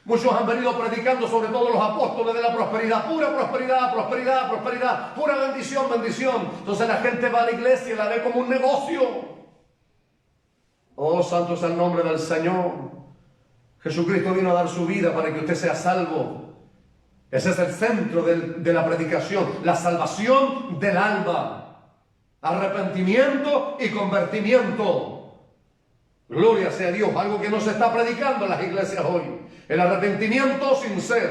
Muchos han venido predicando, sobre todo los apóstoles de la prosperidad, pura prosperidad, prosperidad, prosperidad, pura bendición, bendición. Entonces la gente va a la iglesia y la ve como un negocio. Oh, santo es el nombre del Señor. Jesucristo vino a dar su vida para que usted sea salvo. Ese es el centro de la predicación, la salvación del alma, arrepentimiento y convertimiento. Gloria sea a Dios, algo que no se está predicando en las iglesias hoy. El arrepentimiento sincero,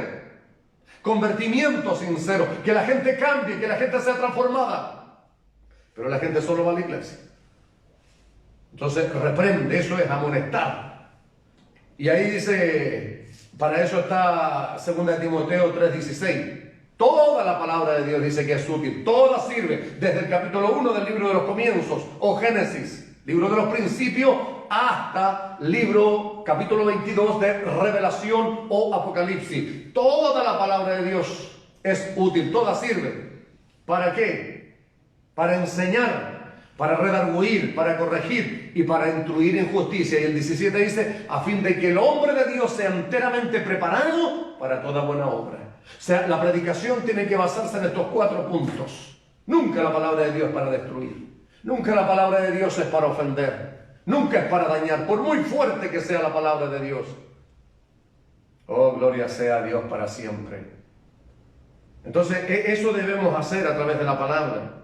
convertimiento sincero, que la gente cambie, que la gente sea transformada. Pero la gente solo va a la iglesia. Entonces reprende, eso es amonestar. Y ahí dice... Para eso está 2 Timoteo 3:16. Toda la palabra de Dios dice que es útil. Toda sirve. Desde el capítulo 1 del libro de los comienzos, o Génesis, libro de los principios, hasta capítulo 22 de Revelación o Apocalipsis. Toda la palabra de Dios es útil. Toda sirve. ¿Para qué? Para enseñar, para redarguir, para corregir y para instruir en justicia. Y el 17 dice, a fin de que el hombre de Dios sea enteramente preparado para toda buena obra. O sea, la predicación tiene que basarse en estos 4 puntos. Nunca la palabra de Dios es para destruir. Nunca la palabra de Dios es para ofender. Nunca es para dañar, por muy fuerte que sea la palabra de Dios. Oh, gloria sea a Dios para siempre. Entonces, eso debemos hacer a través de la palabra.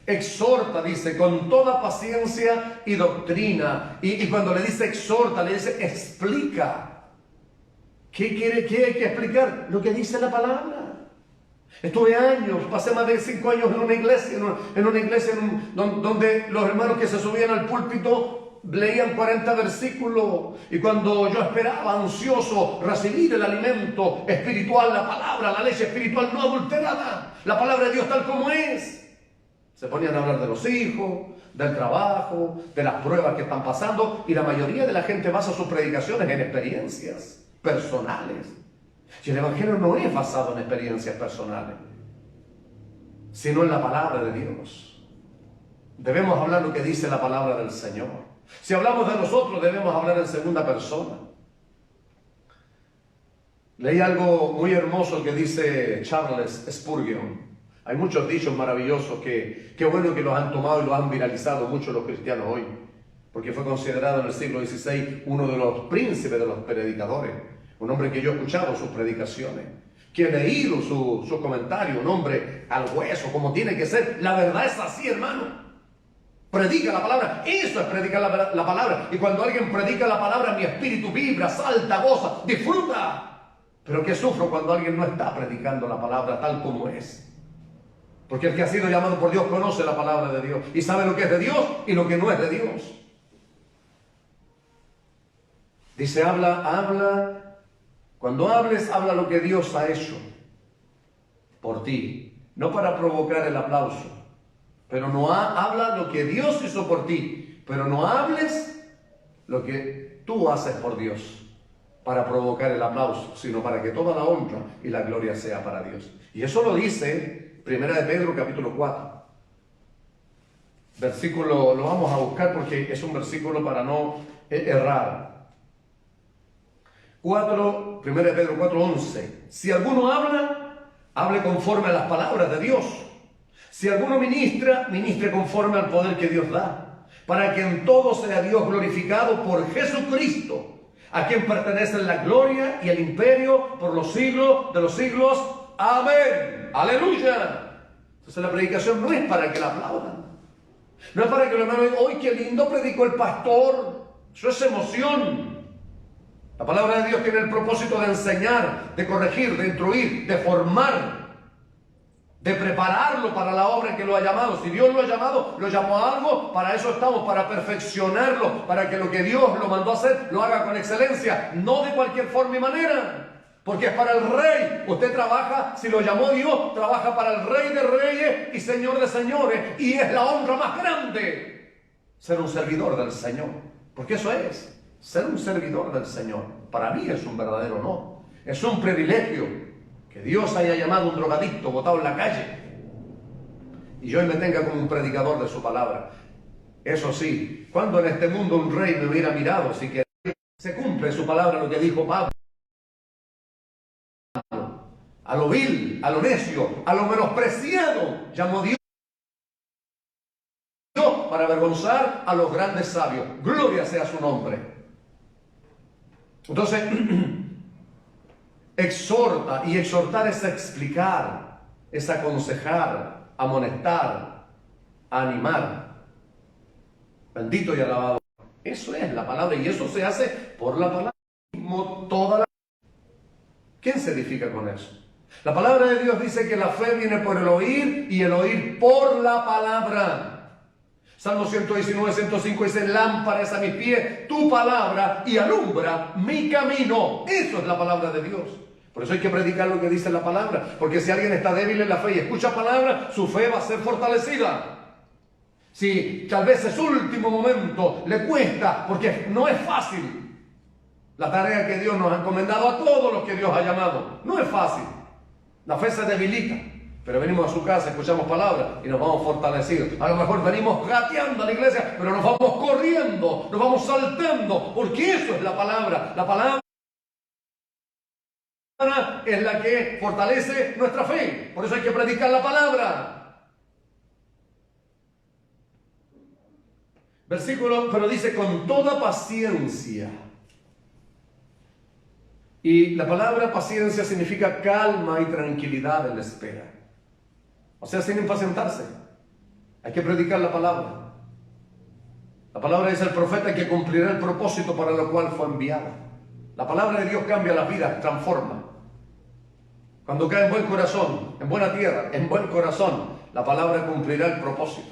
Exhorta, dice, con toda paciencia y doctrina. Y cuando le dice exhorta, le dice explica. ¿Qué hay que explicar? Lo que dice la palabra. Estuve años, pasé más de 5 años en una iglesia, donde los hermanos que se subían al púlpito leían 40 versículos. Y cuando yo esperaba, ansioso, recibir el alimento espiritual, la palabra, la leche espiritual no adulterada, la palabra de Dios tal como es, se ponían a hablar de los hijos, del trabajo, de las pruebas que están pasando, y la mayoría de la gente basa sus predicaciones en experiencias personales. Y el Evangelio no es basado en experiencias personales, sino en la palabra de Dios. Debemos hablar lo que dice la palabra del Señor. Si hablamos de nosotros, debemos hablar en segunda persona. Leí algo muy hermoso que dice Charles Spurgeon. Hay muchos dichos maravillosos que bueno que los han tomado y los han viralizado mucho los cristianos hoy, porque fue considerado en el siglo XVI uno de los príncipes de los predicadores, un hombre que yo he escuchado sus predicaciones, que he leído sus comentarios, un hombre al hueso, como tiene que ser. La verdad es así, hermano. Predica la palabra, eso es predicar la palabra. Y cuando alguien predica la palabra, mi espíritu vibra, salta, goza, disfruta. Pero ¿qué sufro cuando alguien no está predicando la palabra tal como es? Porque el que ha sido llamado por Dios conoce la palabra de Dios y sabe lo que es de Dios y lo que no es de Dios. Dice, habla. Cuando hables, habla lo que Dios ha hecho por ti. No para provocar el aplauso, pero habla lo que Dios hizo por ti. Pero no hables lo que tú haces por Dios para provocar el aplauso, sino para que toda la honra y la gloria sea para Dios. Y eso lo dice Primera de Pedro, capítulo 4. Versículo, lo vamos a buscar porque es un versículo para no errar. Primera de Pedro 4:11. Si alguno habla, hable conforme a las palabras de Dios. Si alguno ministra, ministre conforme al poder que Dios da, para que en todo sea Dios glorificado por Jesucristo, a quien pertenecen la gloria y el imperio por los siglos de los siglos. Amén. Aleluya. Entonces la predicación no es para que la aplaudan. No es para que los hermanos digan, ¡ay, qué lindo predicó el pastor! Eso es emoción. La palabra de Dios tiene el propósito de enseñar, de corregir, de instruir, de formar, de prepararlo para la obra en que lo ha llamado. Si Dios lo ha llamado, lo llamó a algo, para eso estamos, para perfeccionarlo, para que lo que Dios lo mandó a hacer, lo haga con excelencia, no de cualquier forma y manera. Porque es para el Rey. Usted trabaja, si lo llamó Dios, trabaja para el Rey de Reyes y Señor de Señores. Y es la honra más grande ser un servidor del Señor. Porque eso es, ser un servidor del Señor. Para mí es un verdadero honor. Es un privilegio que Dios haya llamado a un drogadicto botado en la calle y yo hoy me tenga como un predicador de su palabra. Eso sí, cuando en este mundo un rey me hubiera mirado, si que se cumple su palabra, lo que dijo Pablo. A lo vil, a lo necio, a lo menospreciado, llamó Dios para avergonzar a los grandes sabios. Gloria sea su nombre. Entonces, exhorta, y exhortar es explicar, es aconsejar, amonestar, animar. Bendito y alabado. Eso es la palabra, y eso se hace por la palabra. ¿Quién se edifica con eso? La palabra de Dios dice que la fe viene por el oír y el oír por la palabra. Salmo 119, 105 dice, lámpara es a mis pies tu palabra y alumbra mi camino. Eso es la palabra de Dios. Por eso hay que predicar lo que dice la palabra. Porque si alguien está débil en la fe y escucha palabra, su fe va a ser fortalecida. Si tal vez es último momento, le cuesta, porque no es fácil. La tarea que Dios nos ha encomendado a todos los que Dios ha llamado. No es fácil. La fe se debilita. Pero venimos a su casa, escuchamos palabras y nos vamos fortalecidos. A lo mejor venimos gateando a la iglesia, pero nos vamos corriendo, nos vamos saltando, porque eso es la palabra. La palabra es la que fortalece nuestra fe. Por eso hay que predicar la palabra. Versículo, pero dice con toda paciencia. Y la palabra paciencia significa calma y tranquilidad en la espera. O sea, sin impacientarse. Hay que predicar la palabra. La palabra dice el profeta que cumplirá el propósito para lo cual fue enviada. La palabra de Dios cambia las vidas, transforma. Cuando cae en buen corazón, en buena tierra, en buen corazón, la palabra cumplirá el propósito.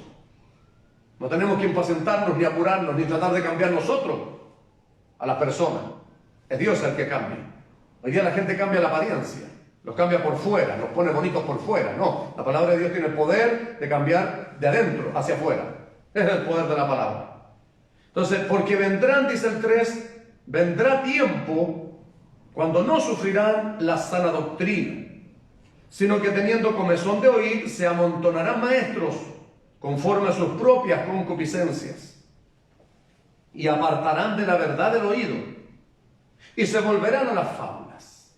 No tenemos que impacientarnos, ni apurarnos, ni tratar de cambiar nosotros a la persona. Es Dios el que cambia. Hoy día la gente cambia la apariencia, los cambia por fuera, los pone bonitos por fuera. No, la palabra de Dios tiene el poder de cambiar de adentro hacia afuera. Es el poder de la palabra. Entonces, porque vendrán, dice el 3, vendrá tiempo cuando no sufrirán la sana doctrina, sino que teniendo comezón de oír, se amontonarán maestros conforme a sus propias concupiscencias, y apartarán de la verdad del oído, y se volverán a las fábulas.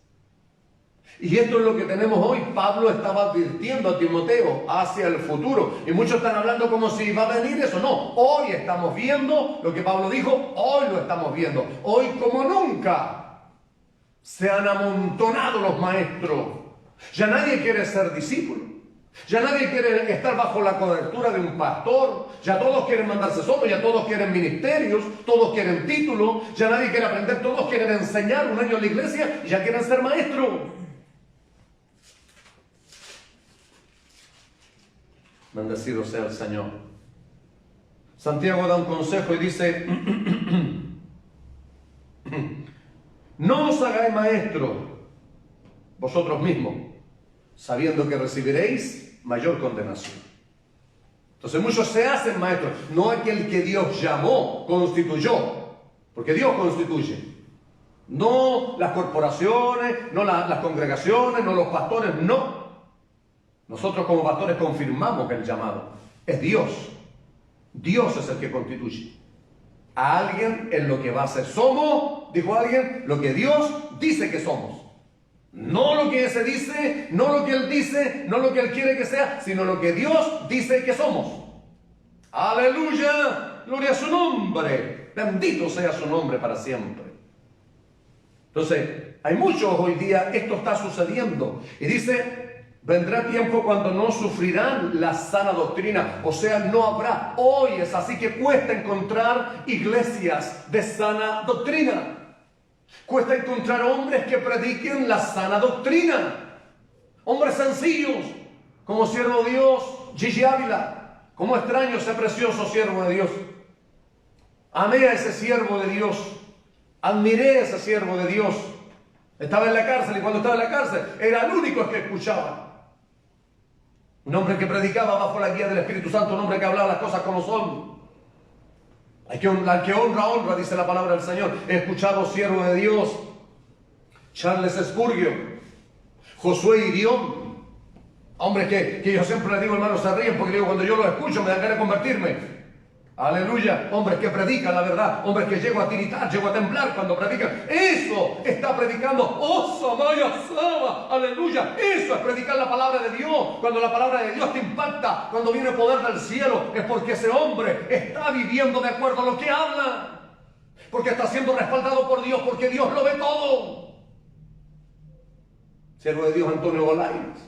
Y esto es lo que tenemos hoy. Pablo estaba advirtiendo a Timoteo hacia el futuro, y muchos están hablando como si va a venir eso. No, hoy estamos viendo lo que Pablo dijo, hoy lo estamos viendo. Hoy como nunca se han amontonado los maestros. Ya nadie quiere ser discípulo. Ya nadie quiere estar bajo la cobertura de un pastor. Ya todos quieren mandarse solos, ya todos quieren ministerios, todos quieren títulos, ya nadie quiere aprender, todos quieren enseñar un año en la iglesia y ya quieren ser maestros. Bendecido sea el Señor. Santiago da un consejo y dice: no os hagáis maestros vosotros mismos, sabiendo que recibiréis mayor condenación. Entonces muchos se hacen maestros, no aquel que Dios llamó, constituyó, porque Dios constituye. No las corporaciones, no las congregaciones, no los pastores, no. Nosotros como pastores confirmamos el llamado. Es Dios. Dios es el que constituye a alguien en lo que va a ser. Somos, dijo alguien, lo que Dios dice que somos. No lo que se dice, no lo que Él dice, no lo que Él quiere que sea, sino lo que Dios dice que somos. ¡Aleluya! ¡Gloria a su nombre! Bendito sea su nombre para siempre. Entonces, hay muchos hoy día, esto está sucediendo. Y dice, vendrá tiempo cuando no sufrirán la sana doctrina. O sea, no habrá. Hoy es así que cuesta encontrar iglesias de sana doctrina. Cuesta encontrar hombres que prediquen la sana doctrina. Hombres sencillos, como siervo de Dios, Gigi Ávila. Como extraño ese precioso siervo de Dios. Amé a ese siervo de Dios. Admiré a ese siervo de Dios. Estaba en la cárcel y cuando estaba en la cárcel era el único que escuchaba. Un hombre que predicaba bajo la guía del Espíritu Santo, un hombre que hablaba las cosas como son. Al que honra, honra, dice la palabra del Señor. He escuchado siervo de Dios, Charles Spurgeon, Josué Irión, hombres que yo siempre les digo, hermanos, se ríen porque digo, cuando yo los escucho me dan ganas de convertirme. Aleluya, hombres que predican la verdad, hombres que llego a tiritar, llego a temblar cuando predican. Eso está predicando. ¡Oh, Samaya Sama! Aleluya, eso es predicar la palabra de Dios. Cuando la palabra de Dios te impacta, cuando viene el poder del cielo, es porque ese hombre está viviendo de acuerdo a lo que habla, porque está siendo respaldado por Dios, porque Dios lo ve todo. Siervo de Dios Antonio Bolaños,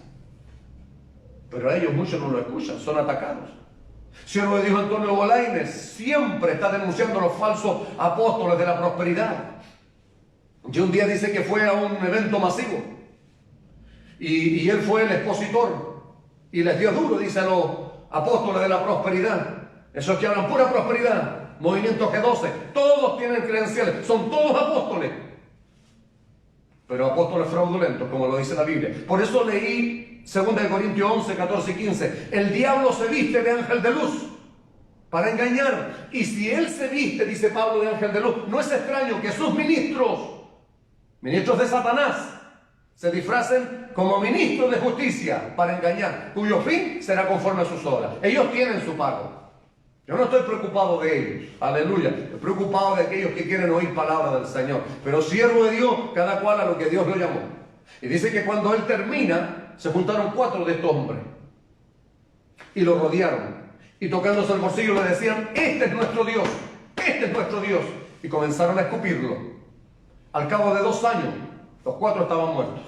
pero a ellos muchos no lo escuchan, son atacados. Siervo de Dios Antonio Bolaños siempre está denunciando a los falsos apóstoles de la prosperidad. Y un día dice que fue a un evento masivo y él fue el expositor y les dio duro, dice, a los apóstoles de la prosperidad, esos que hablan pura prosperidad, movimiento G12, todos tienen credenciales, son todos apóstoles, pero apóstoles fraudulentos, como lo dice la Biblia. Por eso leí 2 Corintios 11, 14 y 15. El diablo se viste de ángel de luz para engañar. Y si él se viste, dice Pablo, de ángel de luz, no es extraño que sus ministros de Satanás, se disfracen como ministros de justicia para engañar, cuyo fin será conforme a sus obras. Ellos tienen su pago. Yo no estoy preocupado de ellos, aleluya. Estoy preocupado de aquellos que quieren oír palabra del Señor. Pero siervo de Dios, cada cual a lo que Dios lo llamó. Y dice que cuando él termina, se juntaron 4 de estos hombres y lo rodearon. Y tocándose el bolsillo le decían, este es nuestro Dios, este es nuestro Dios. Y comenzaron a escupirlo. Al cabo de 2 años, los 4 estaban muertos.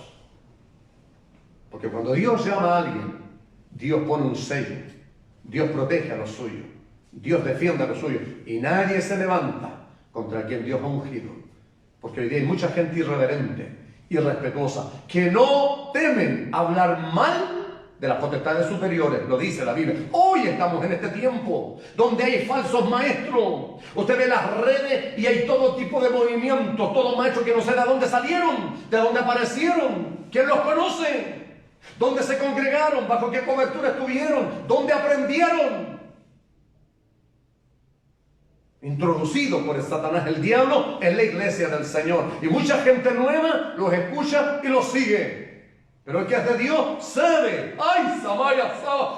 Porque cuando Dios llama a alguien, Dios pone un sello. Dios protege a los suyos. Dios defiende a los suyos. Y nadie se levanta contra quien Dios ha ungido. Porque hoy día hay mucha gente irreverente, irrespetuosa, que no temen hablar mal de las potestades superiores, lo dice la Biblia. Hoy estamos en este tiempo donde hay falsos maestros. Usted ve las redes y hay todo tipo de movimientos, todos maestros que no sé de dónde salieron, de dónde aparecieron, quién los conoce, dónde se congregaron, bajo qué cobertura estuvieron, dónde aprendieron. Introducido por el Satanás, el diablo, en la iglesia del Señor. Y mucha gente nueva los escucha y los sigue. Pero el que es de Dios sabe, ¡ay, Samaya,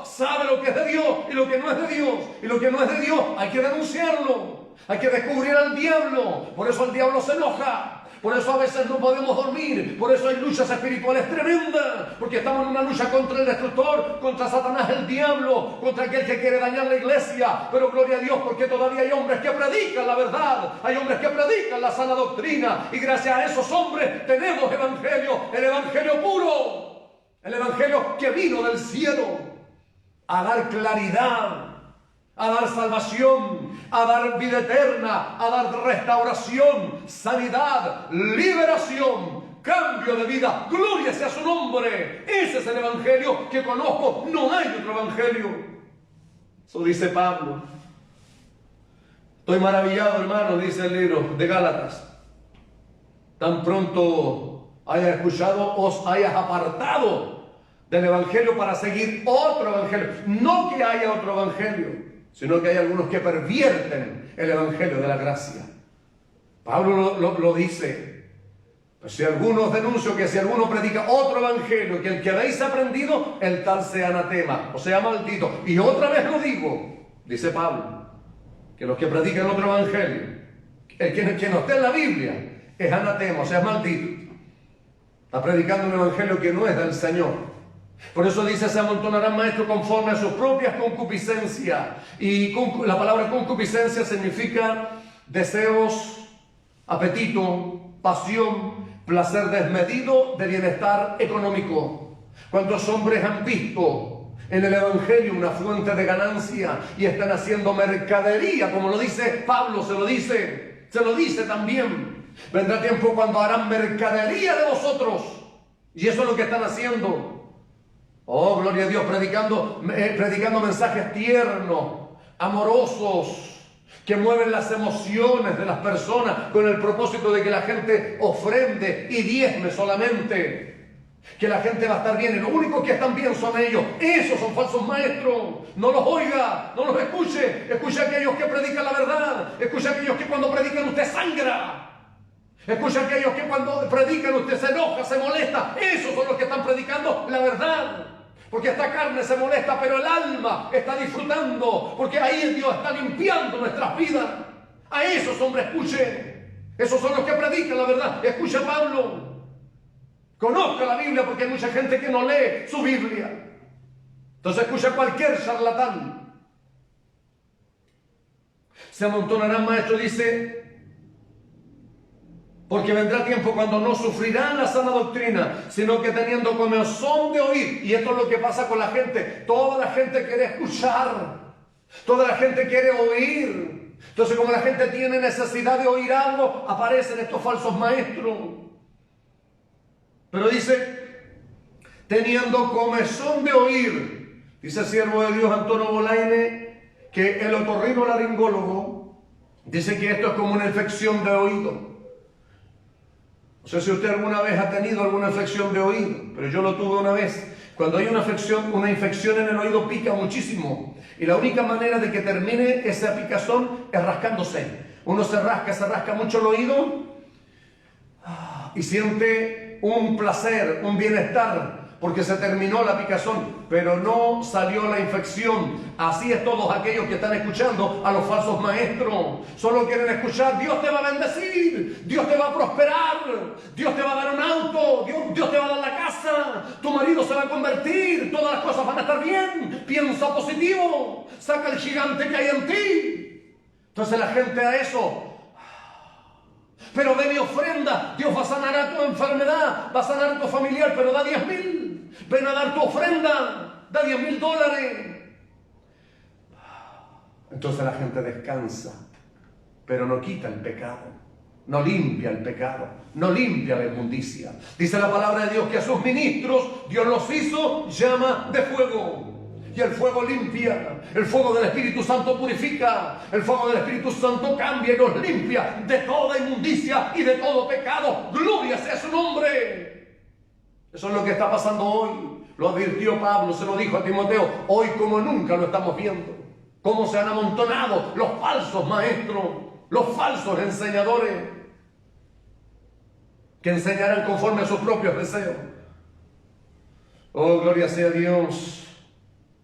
sabe lo que es de Dios y lo que no es de Dios! Y lo que no es de Dios hay que denunciarlo, hay que descubrir al diablo. Por eso el diablo se enoja, por eso a veces no podemos dormir, por eso hay luchas espirituales tremendas, porque estamos en una lucha contra el destructor, contra Satanás, el diablo, contra aquel que quiere dañar la iglesia. Pero gloria a Dios, porque todavía hay hombres que predican la verdad, hay hombres que predican la sana doctrina, y gracias a esos hombres tenemos evangelio, el evangelio puro, el evangelio que vino del cielo a dar claridad, a dar salvación, a dar vida eterna, a dar restauración, sanidad, liberación, cambio de vida. Gloria sea su nombre. Ese es el evangelio que conozco. No hay otro evangelio. Eso dice Pablo. Estoy maravillado, hermano, dice el libro de Gálatas. Tan pronto hayas escuchado, os hayas apartado del evangelio para seguir otro evangelio. No que haya otro evangelio, sino que hay algunos que pervierten el evangelio de la gracia. Pablo lo dice. Pues si algunos denuncio que si alguno predica otro evangelio que el que habéis aprendido, el tal sea anatema, o sea maldito. Y otra vez lo digo, dice Pablo, que los que predican otro evangelio, el que no esté en la Biblia, es anatema, o sea es maldito. Está predicando un evangelio que no es del Señor. Por eso dice, se amontonarán maestros conforme a sus propias concupiscencias. Y la palabra concupiscencia significa deseos, apetito, pasión, placer desmedido de bienestar económico. ¿Cuántos hombres han visto en el evangelio una fuente de ganancia y están haciendo mercadería? Como lo dice Pablo, se lo dice también. Vendrá tiempo cuando harán mercadería de vosotros. Y eso es lo que están haciendo. Oh, gloria a Dios, predicando mensajes tiernos, amorosos, que mueven las emociones de las personas con el propósito de que la gente ofrende y diezme solamente. Que la gente va a estar bien y lo único que están bien son ellos. Esos son falsos maestros. No los oiga, no los escuche. Escuche a aquellos que predican la verdad. Escuche a aquellos que cuando predican usted sangra. Escucha a aquellos que cuando predican usted se enoja, se molesta. Esos son los que están predicando la verdad. Porque esta carne se molesta, pero el alma está disfrutando. Porque ahí Dios está limpiando nuestras vidas. A esos hombres escuche. Esos son los que predican la verdad. Escucha a Pablo. Conozca la Biblia porque hay mucha gente que no lee su Biblia. Entonces escucha a cualquier charlatán. Se amontonarán maestros, dice... Porque vendrá tiempo cuando no sufrirán la sana doctrina, sino que teniendo comezón de oír. Y esto es lo que pasa con la gente. Toda la gente quiere escuchar. Toda la gente quiere oír. Entonces, como la gente tiene necesidad de oír algo, aparecen estos falsos maestros. Pero dice, teniendo comezón de oír. Dice el siervo de Dios Antonio Bolaine que el otorrinolaringólogo dice que esto es como una infección de oído. No sé si usted alguna vez ha tenido alguna infección de oído, pero yo lo tuve una vez. Cuando hay una infección en el oído pica muchísimo. Y la única manera de que termine esa picazón es rascándose. Uno se rasca mucho el oído y siente un placer, un bienestar, porque se terminó la picazón, pero no salió la infección. Así es todos aquellos que están escuchando a los falsos maestros. Solo quieren escuchar, Dios te va a bendecir, Dios te va a prosperar, Dios te va a dar un auto, Dios te va a dar la casa, tu marido se va a convertir, todas las cosas van a estar bien, piensa positivo, saca el gigante que hay en ti. Entonces la gente a eso... Pero de mi ofrenda, Dios va a sanar a tu enfermedad, va a sanar a tu familiar, pero da 10,000. Ven a dar tu ofrenda, da $10,000. Entonces la gente descansa, pero no quita el pecado, no limpia el pecado, no limpia la inmundicia. Dice la palabra de Dios que a sus ministros Dios los hizo llama de fuego. Y el fuego limpia, el fuego del Espíritu Santo purifica, el fuego del Espíritu Santo cambia y nos limpia de toda inmundicia y de todo pecado. ¡Gloria sea su nombre! Eso es lo que está pasando hoy. Lo advirtió Pablo, se lo dijo a Timoteo. Hoy como nunca lo estamos viendo. Cómo se han amontonado los falsos maestros, los falsos enseñadores, que enseñarán conforme a sus propios deseos. Oh, gloria sea Dios.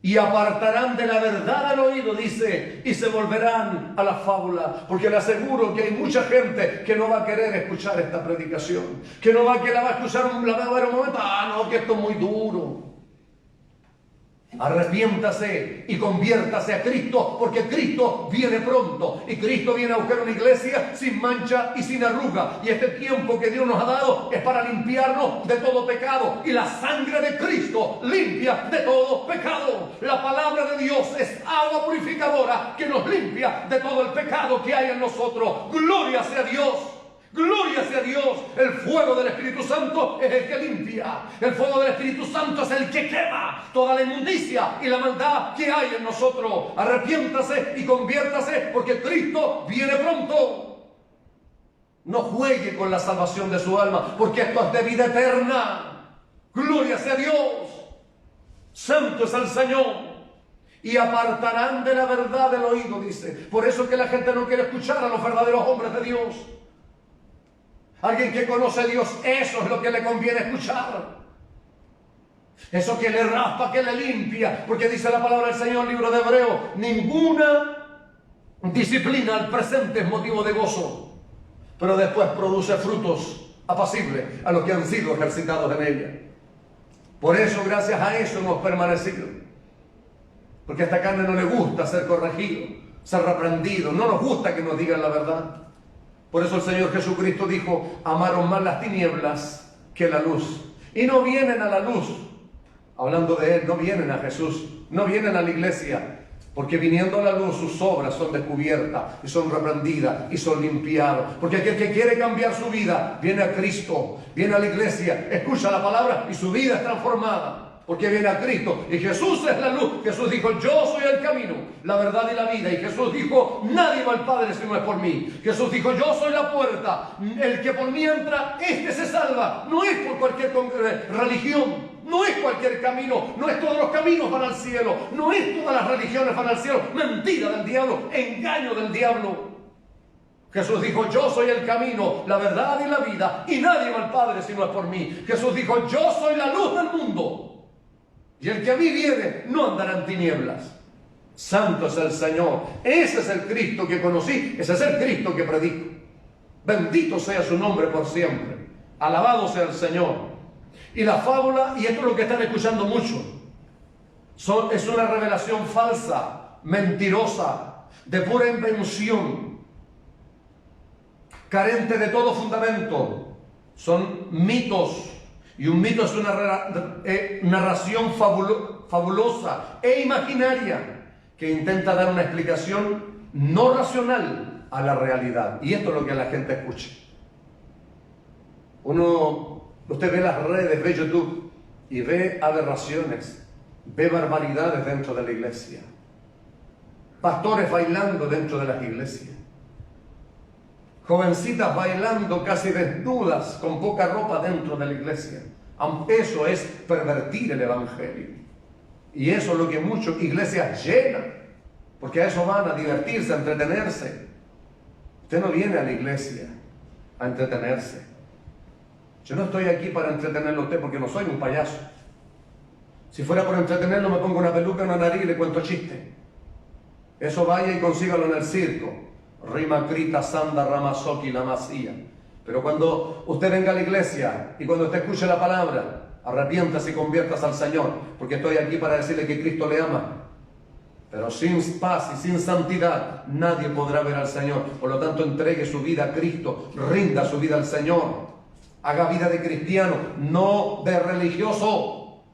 Y apartarán de la verdad al oído, dice, y se volverán a la fábula. Porque le aseguro que hay mucha gente que no va a querer escuchar esta predicación, que no va a querer escuchar, la va a ver un momento, no, que esto es muy duro. Arrepiéntase y conviértase a Cristo, porque Cristo viene pronto y Cristo viene a buscar una iglesia sin mancha y sin arruga. Y este tiempo que Dios nos ha dado es para limpiarnos de todo pecado, y la sangre de Cristo limpia de todo pecado. La palabra de Dios es agua purificadora que nos limpia de todo el pecado que hay en nosotros. ¡Gloria sea Dios! ¡Gloria sea Dios! El fuego del Espíritu Santo es el que limpia. El fuego del Espíritu Santo es el que quema toda la inmundicia y la maldad que hay en nosotros. Arrepiéntase y conviértase, porque Cristo viene pronto. No juegue con la salvación de su alma, porque esto es de vida eterna. ¡Gloria sea Dios! Santo es el Señor. Y apartarán de la verdad del oído, dice. Por eso que la gente no quiere escuchar a los verdaderos hombres de Dios. Alguien que conoce a Dios, eso es lo que le conviene escuchar. Eso que le raspa, que le limpia. Porque dice la palabra del Señor, libro de Hebreos, ninguna disciplina al presente es motivo de gozo, pero después produce frutos apacibles a los que han sido ejercitados en ella. Por eso, gracias a eso hemos permanecido. Porque a esta carne no le gusta ser corregido, ser reprendido. No nos gusta que nos digan la verdad. Por eso el Señor Jesucristo dijo, amaron más las tinieblas que la luz. Y no vienen a la luz, hablando de Él, no vienen a Jesús, no vienen a la iglesia, porque viniendo a la luz sus obras son descubiertas y son reprendidas y son limpiadas. Porque aquel que quiere cambiar su vida viene a Cristo, viene a la iglesia, escucha la palabra y su vida es transformada. Porque viene a Cristo y Jesús es la luz. Jesús dijo, yo soy el camino, la verdad y la vida. Y Jesús dijo, nadie va al Padre si no es por mí. Jesús dijo, yo soy la puerta. El que por mí entra, este se salva. No es por cualquier religión, no es cualquier camino, no es todos los caminos van al cielo, no es todas las religiones van al cielo. Mentira del diablo, engaño del diablo. Jesús dijo, yo soy el camino, la verdad y la vida, y nadie va al Padre si no es por mí. Jesús dijo, yo soy la luz del mundo. Y el que a mí viene no andará en tinieblas. Santo es el Señor. Ese es el Cristo que conocí. Ese es el Cristo que predico. Bendito sea su nombre por siempre. Alabado sea el Señor. Y la fábula, y esto es lo que están escuchando mucho, es una revelación falsa, mentirosa, de pura invención, carente de todo fundamento. Son mitos. Y un mito es una narración fabulosa e imaginaria que intenta dar una explicación no racional a la realidad. Y esto es lo que la gente escucha. Usted ve las redes, ve YouTube y ve aberraciones, ve barbaridades dentro de la iglesia. Pastores bailando dentro de las iglesias. Jovencitas bailando casi desnudas, con poca ropa dentro de la iglesia. Eso es pervertir el evangelio. Y eso es lo que muchas iglesias llenan. Porque a eso van, a divertirse, a entretenerse. Usted no viene a la iglesia a entretenerse. Yo no estoy aquí para entretenerlo a usted porque no soy un payaso. Si fuera por entretenerlo me pongo una peluca en la nariz y le cuento chistes. Eso vaya y consígalo en el circo. Rima Krita Sanda Ramasoki la Masía. Pero cuando usted venga a la iglesia y cuando usted escuche la palabra, arrepiéntase y conviertas al Señor, porque estoy aquí para decirle que Cristo le ama. Pero sin paz y sin santidad nadie podrá ver al Señor. Por lo tanto, entregue su vida a Cristo, rinda su vida al Señor, haga vida de cristiano, no de religioso.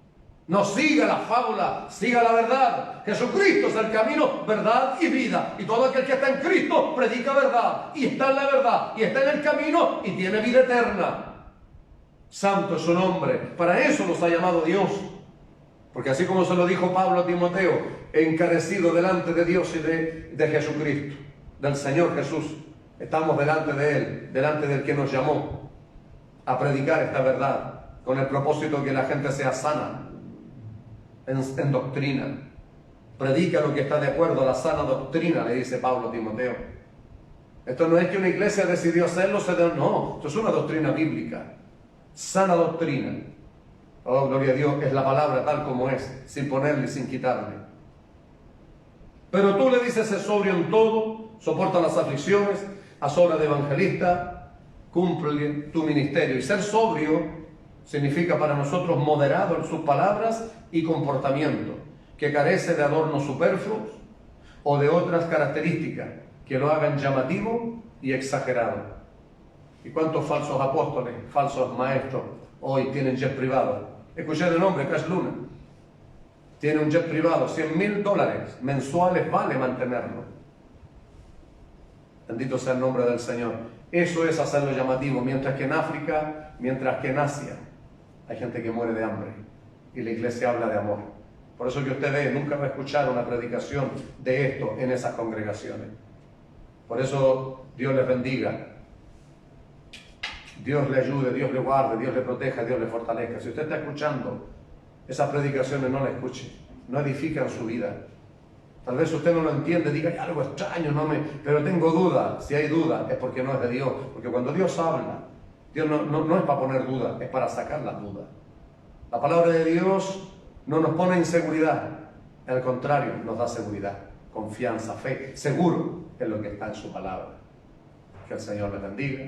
No siga la fábula, siga la verdad. Jesucristo es el camino, verdad y vida. Y todo aquel que está en Cristo predica verdad. Y está en la verdad. Y está en el camino y tiene vida eterna. Santo es su nombre. Para eso nos ha llamado Dios. Porque así como se lo dijo Pablo a Timoteo, encarecido delante de Dios y de Jesucristo, del Señor Jesús, estamos delante de Él, delante del que nos llamó a predicar esta verdad, con el propósito de que la gente sea sana en doctrina. Predica lo que está de acuerdo a la sana doctrina, le dice Pablo a Timoteo. Esto no es que una iglesia decidió hacerlo, no, esto es una doctrina bíblica, sana doctrina. Oh, gloria a Dios, es la palabra tal como es, sin ponerle y sin quitarle. Pero tú le dices, sé sobrio en todo, soporta las aflicciones, haz obra de evangelista, cumple tu ministerio. Y ser sobrio significa para nosotros moderado en sus palabras y comportamiento, que carece de adornos superfluos o de otras características que lo hagan llamativo y exagerado. ¿Y cuántos falsos apóstoles, falsos maestros hoy tienen jet privado? Escuché el nombre, Cash Luna. Tiene un jet privado, $100,000 mensuales vale mantenerlo. Bendito sea el nombre del Señor. Eso es hacerlo llamativo, mientras que en África, mientras que en Asia, hay gente que muere de hambre y la iglesia habla de amor. Por eso que usted ve, nunca va a escuchar una predicación de esto en esas congregaciones. Por eso Dios les bendiga. Dios le ayude, Dios le guarde, Dios le proteja, Dios le fortalezca. Si usted está escuchando esas predicaciones, no las escuche, no edifican su vida. Tal vez usted no lo entiende, diga, hay algo extraño, pero tengo duda. Si hay duda, es porque no es de Dios. Porque cuando Dios habla, Dios no es para poner duda, es para sacar las dudas. La palabra de Dios no nos pone inseguridad, al contrario, nos da seguridad, confianza, fe, seguro en lo que está en su palabra. Que el Señor les bendiga.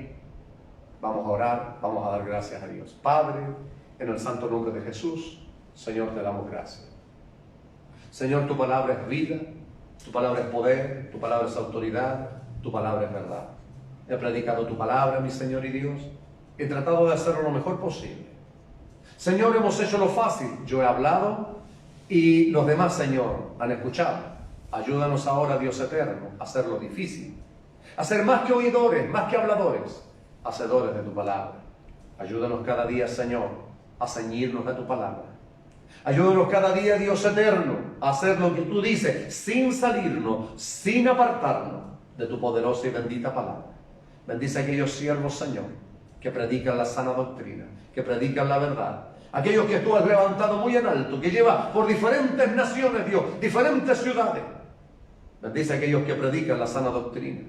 Vamos a orar, vamos a dar gracias a Dios. Padre, en el santo nombre de Jesús, Señor, te damos gracias. Señor, tu palabra es vida, tu palabra es poder, tu palabra es autoridad, tu palabra es verdad. He predicado tu palabra, mi Señor y Dios. He tratado de hacerlo lo mejor posible. Señor, hemos hecho lo fácil. Yo he hablado y los demás, Señor, han escuchado. Ayúdanos ahora, Dios eterno, a hacer lo difícil. A ser más que oidores, más que habladores, hacedores de tu palabra. Ayúdanos cada día, Señor, a ceñirnos de tu palabra. Ayúdanos cada día, Dios eterno, a hacer lo que tú dices, sin salirnos, sin apartarnos de tu poderosa y bendita palabra. Bendice a aquellos siervos, Señor, que predican la sana doctrina, que predican la verdad. Aquellos que tú has levantado muy en alto, que lleva por diferentes naciones, Dios, diferentes ciudades. Bendice a aquellos que predican la sana doctrina,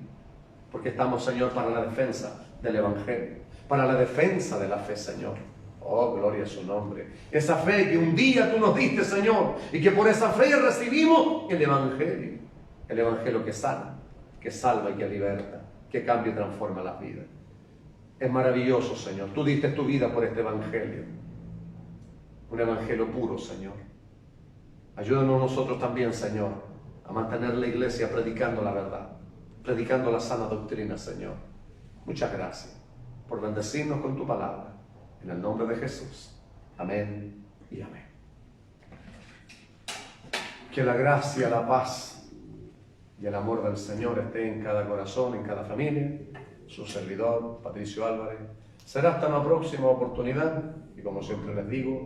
porque estamos, Señor, para la defensa del Evangelio, para la defensa de la fe, Señor. Oh, gloria a su nombre. Esa fe que un día tú nos diste, Señor, y que por esa fe recibimos el Evangelio. El Evangelio que sana, que salva y que liberta, que cambia y transforma las vidas. Es maravilloso, Señor. Tú diste tu vida por este Evangelio. Un Evangelio puro, Señor. Ayúdanos nosotros también, Señor, a mantener la iglesia predicando la verdad, predicando la sana doctrina, Señor. Muchas gracias por bendecirnos con tu palabra. En el nombre de Jesús. Amén y amén. Que la gracia, la paz y el amor del Señor esté en cada corazón, en cada familia. Su servidor, Patricio Álvarez. Será hasta una próxima oportunidad y como siempre les digo,